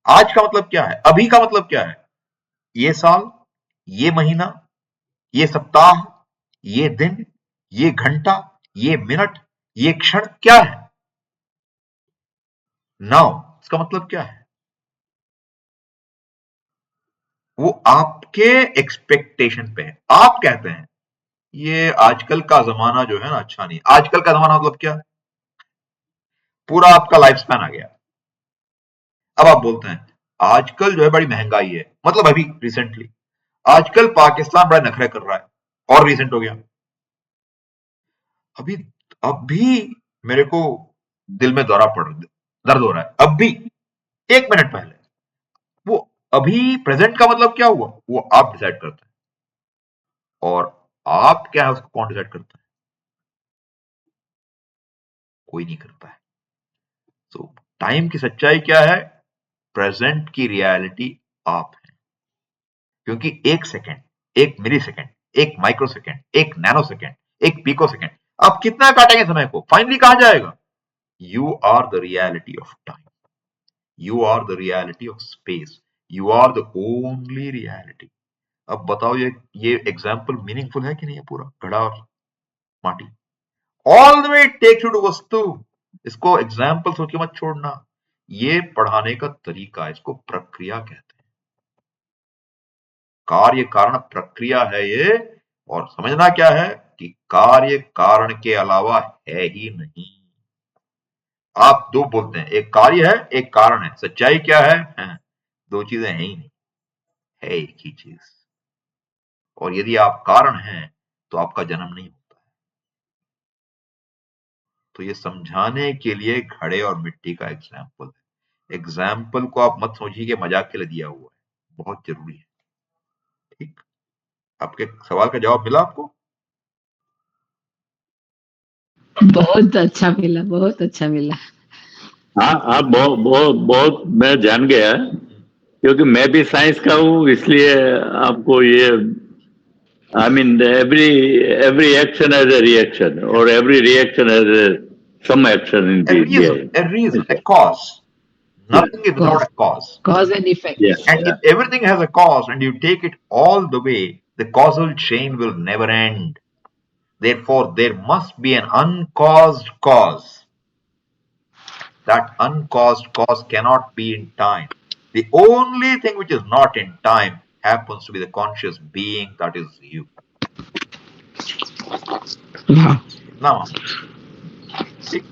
आज का मतलब क्या है? अभी का मतलब क्या है? ये साल, ये महीना, ये सप्ताह, ये दिन, ये घंटा, ये मिनट, ये क्षण क्या है? नाउ इसका मतलब क्या है? वो आपके एक्सपेक्टेशन पे है। आप कहते हैं ये आजकल का जमाना जो है ना अच्छा नहीं। आजकल का जमाना मतलब क्या? पूरा आपका लाइफ स्पैन आ गया। अब आप बोलते हैं आजकल जो है बड़ी महंगाई है, मतलब अभी रिसेंटली आजकल पाकिस्तान बड़ा नखरे कर रहा है, और रिसेंट हो गया। अभी अब भी मेरे को दिल में दर्द हो रहा है, अब भी 1 मिनट पहले। वो अभी प्रेजेंट का मतलब क्या हुआ, वो आप डिसाइड करते हैं। और आप क्या है उसको कौन डिसाइड करता है? कोई नहीं करता है। तो टाइम की सच्चाई क्या है? प्रेजेंट की रियलिटी आप है। क्योंकि 1 second, 1 millisecond, 1 microsecond, 1 nanosecond, 1 picosecond, आप कितना काटेंगे समय को, फाइनली कहां जाएगा? You are the reality of time, you are the reality of space, you are the only reality. अब बताओ ये एग्जाम्पल मीनिंगफुल है कि नहीं है? पूरा घड़ा और माटी, all the way take you to वस्तु। इसको एग्जाम्पल सोच के मत छोड़ना। ये पढ़ाने का तरीका है, इसको प्रक्रिया कहते हैं। कार्य कारण प्रक्रिया है ये। और समझना क्या है कि कार्य कारण के अलावा है ही नहीं। आप दो बोलते हैं, एक कार्य है एक कारण है, सच्चाई क्या है? दो चीजें हैं ही नहीं, है एक ही चीज। और यदि आप कारण हैं तो आपका जन्म नहीं होता है। तो ये समझाने के लिए घड़े और मिट्टी का एग्जाम्पल है। एग्जाम्पल को आप मत समझिए कि मजाक के लिए दिया हुआ है, बहुत जरूरी है। ठीक, आपके सवाल का जवाब मिला आपको? बहुत अच्छा मिला, बहुत अच्छा मिला। हाँ, बहुत मैं जान गया, क्योंकि मैं भी साइंस का हूँ, इसलिए आपको ये I mean every action has a reaction, or every reaction has some action in A reason, a cause. Nothing is without a cause. Cause and effect. Yeah. And if everything has a cause and you take it all the way, the causal chain will never end. Therefore, there must be an uncaused cause. That uncaused cause cannot be in time. The only thing which is not in time happens to be the conscious being, that is you. Wow. Now, ठीक?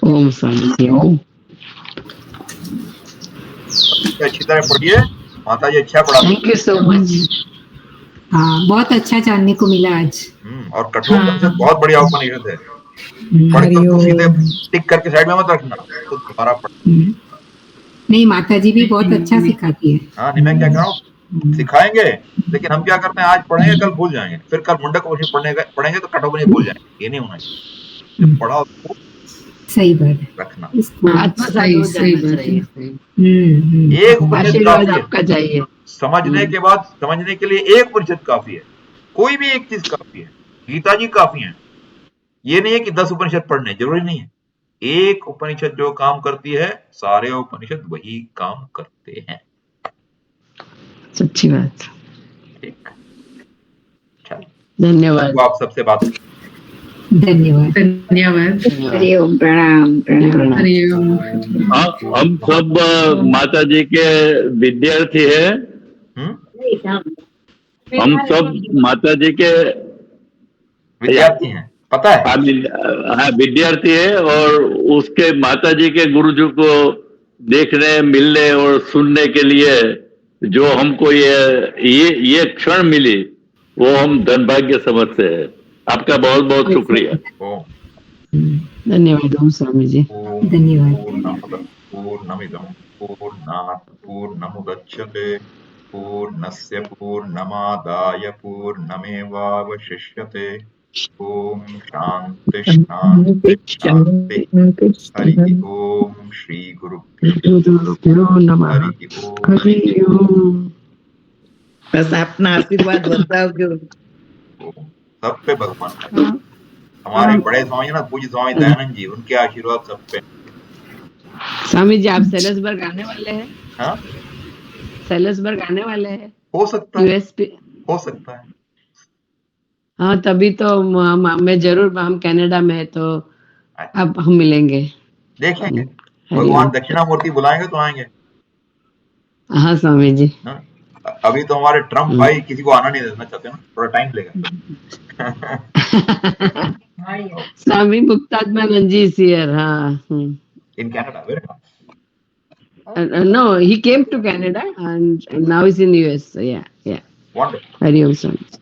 ओम शांति ओम। अच्छी तरह पढ़िए, माता जी अच्छा पढ़ा। Thank you so much. हाँ, बहुत अच्छा जानने को मिला आज। और कठोपनिषद बहुत बढ़िया उपनिषद है। पढ़ के उसको सीधे टिक करके साइड में मत रखना, तो दोबारा पढ़। नहीं, माता जी भी बहुत अच्छा सिखाती है। हाँ, नहीं मैं क्या कह रहा हूँ, सिखाएंगे, लेकिन हम क्या करते हैं, आज पढ़ेंगे कल भूल जाएंगे, फिर कल मुंडक उपनिषद पढ़ेंगे तो कठोपनिषद भूल जाएंगे। ये नहीं होना चाहिए। जब पढ़ा उसको सही बात रखना। सही बात है। एक उपनिषद आशीर्वाद काफी आपका चाहिए। समझने के बाद, समझने के लिए एक उपनिषद काफी है, कोई भी एक चीज काफी है। गीता जी काफी है। ये नहीं है कि 10 उपनिषद पढ़ने, जरूरी नहीं है। एक उपनिषद जो काम करती है, सारे उपनिषद वही काम करते हैं। सच्ची बात। ठीक, चलो धन्यवाद। आप सबसे बात। धन्यवाद। धन्यवाद। हरिओम, प्रणाम प्रणाम। हरिओम। हम सब माता जी के विद्यार्थी हैं। हम सब माता जी के विद्यार्थी हैं, पता है? हाँ, विद्यार्थी है। और उसके माता जी के गुरुजी को देखने, मिलने और सुनने के लिए जो हमको ये क्षण मिली, वो हम धनभाग्य समझते हैं। आपका बहुत बहुत शुक्रिया। धन्यवाद ओम स्वामी जी। धन्यवाद। पूर्णमिदं पूर्णात् पूर्णमुदच्यते पूर्णस्य पूर्णमादाय पूर्णमेवावशिष्यते। ओम शांति शांति शांति। हरि ओम श्री गुरुभ्यो नमः। हरि ओम। बस अपना आशीर्वाद बताओ। सब पे भगवान का, हमारे बड़े स्वामी ना पूज्य स्वामी दयानंद जी, उनके आशीर्वाद सब पे। स्वामी जी आप सेलेसबर्ग आने वाले हैं? हाँ, सेलेसबर्ग आने वाले हैं? हो सकता है, यूएसपी हो सकता है। हाँ, तभी तो मैं जरूर, हम कनाडा में है तो अब हम मिलेंगे। देखेंगे, भगवान दक्षिणामूर्ति बुलाएंगे तो आएंगे। हाँ स्वामी जी। अभी तो हमारे ट्रम्प भाई किसी को आना नहीं देना चाहते ना, थोड़ा टाइम लेगा। स्वामी मुक्तात्मानंद जी इज हियर। हाँ In Canada, very nice. No, he came to Canada and now he's in US. So yeah. Wonderful. Hari Om Sahib.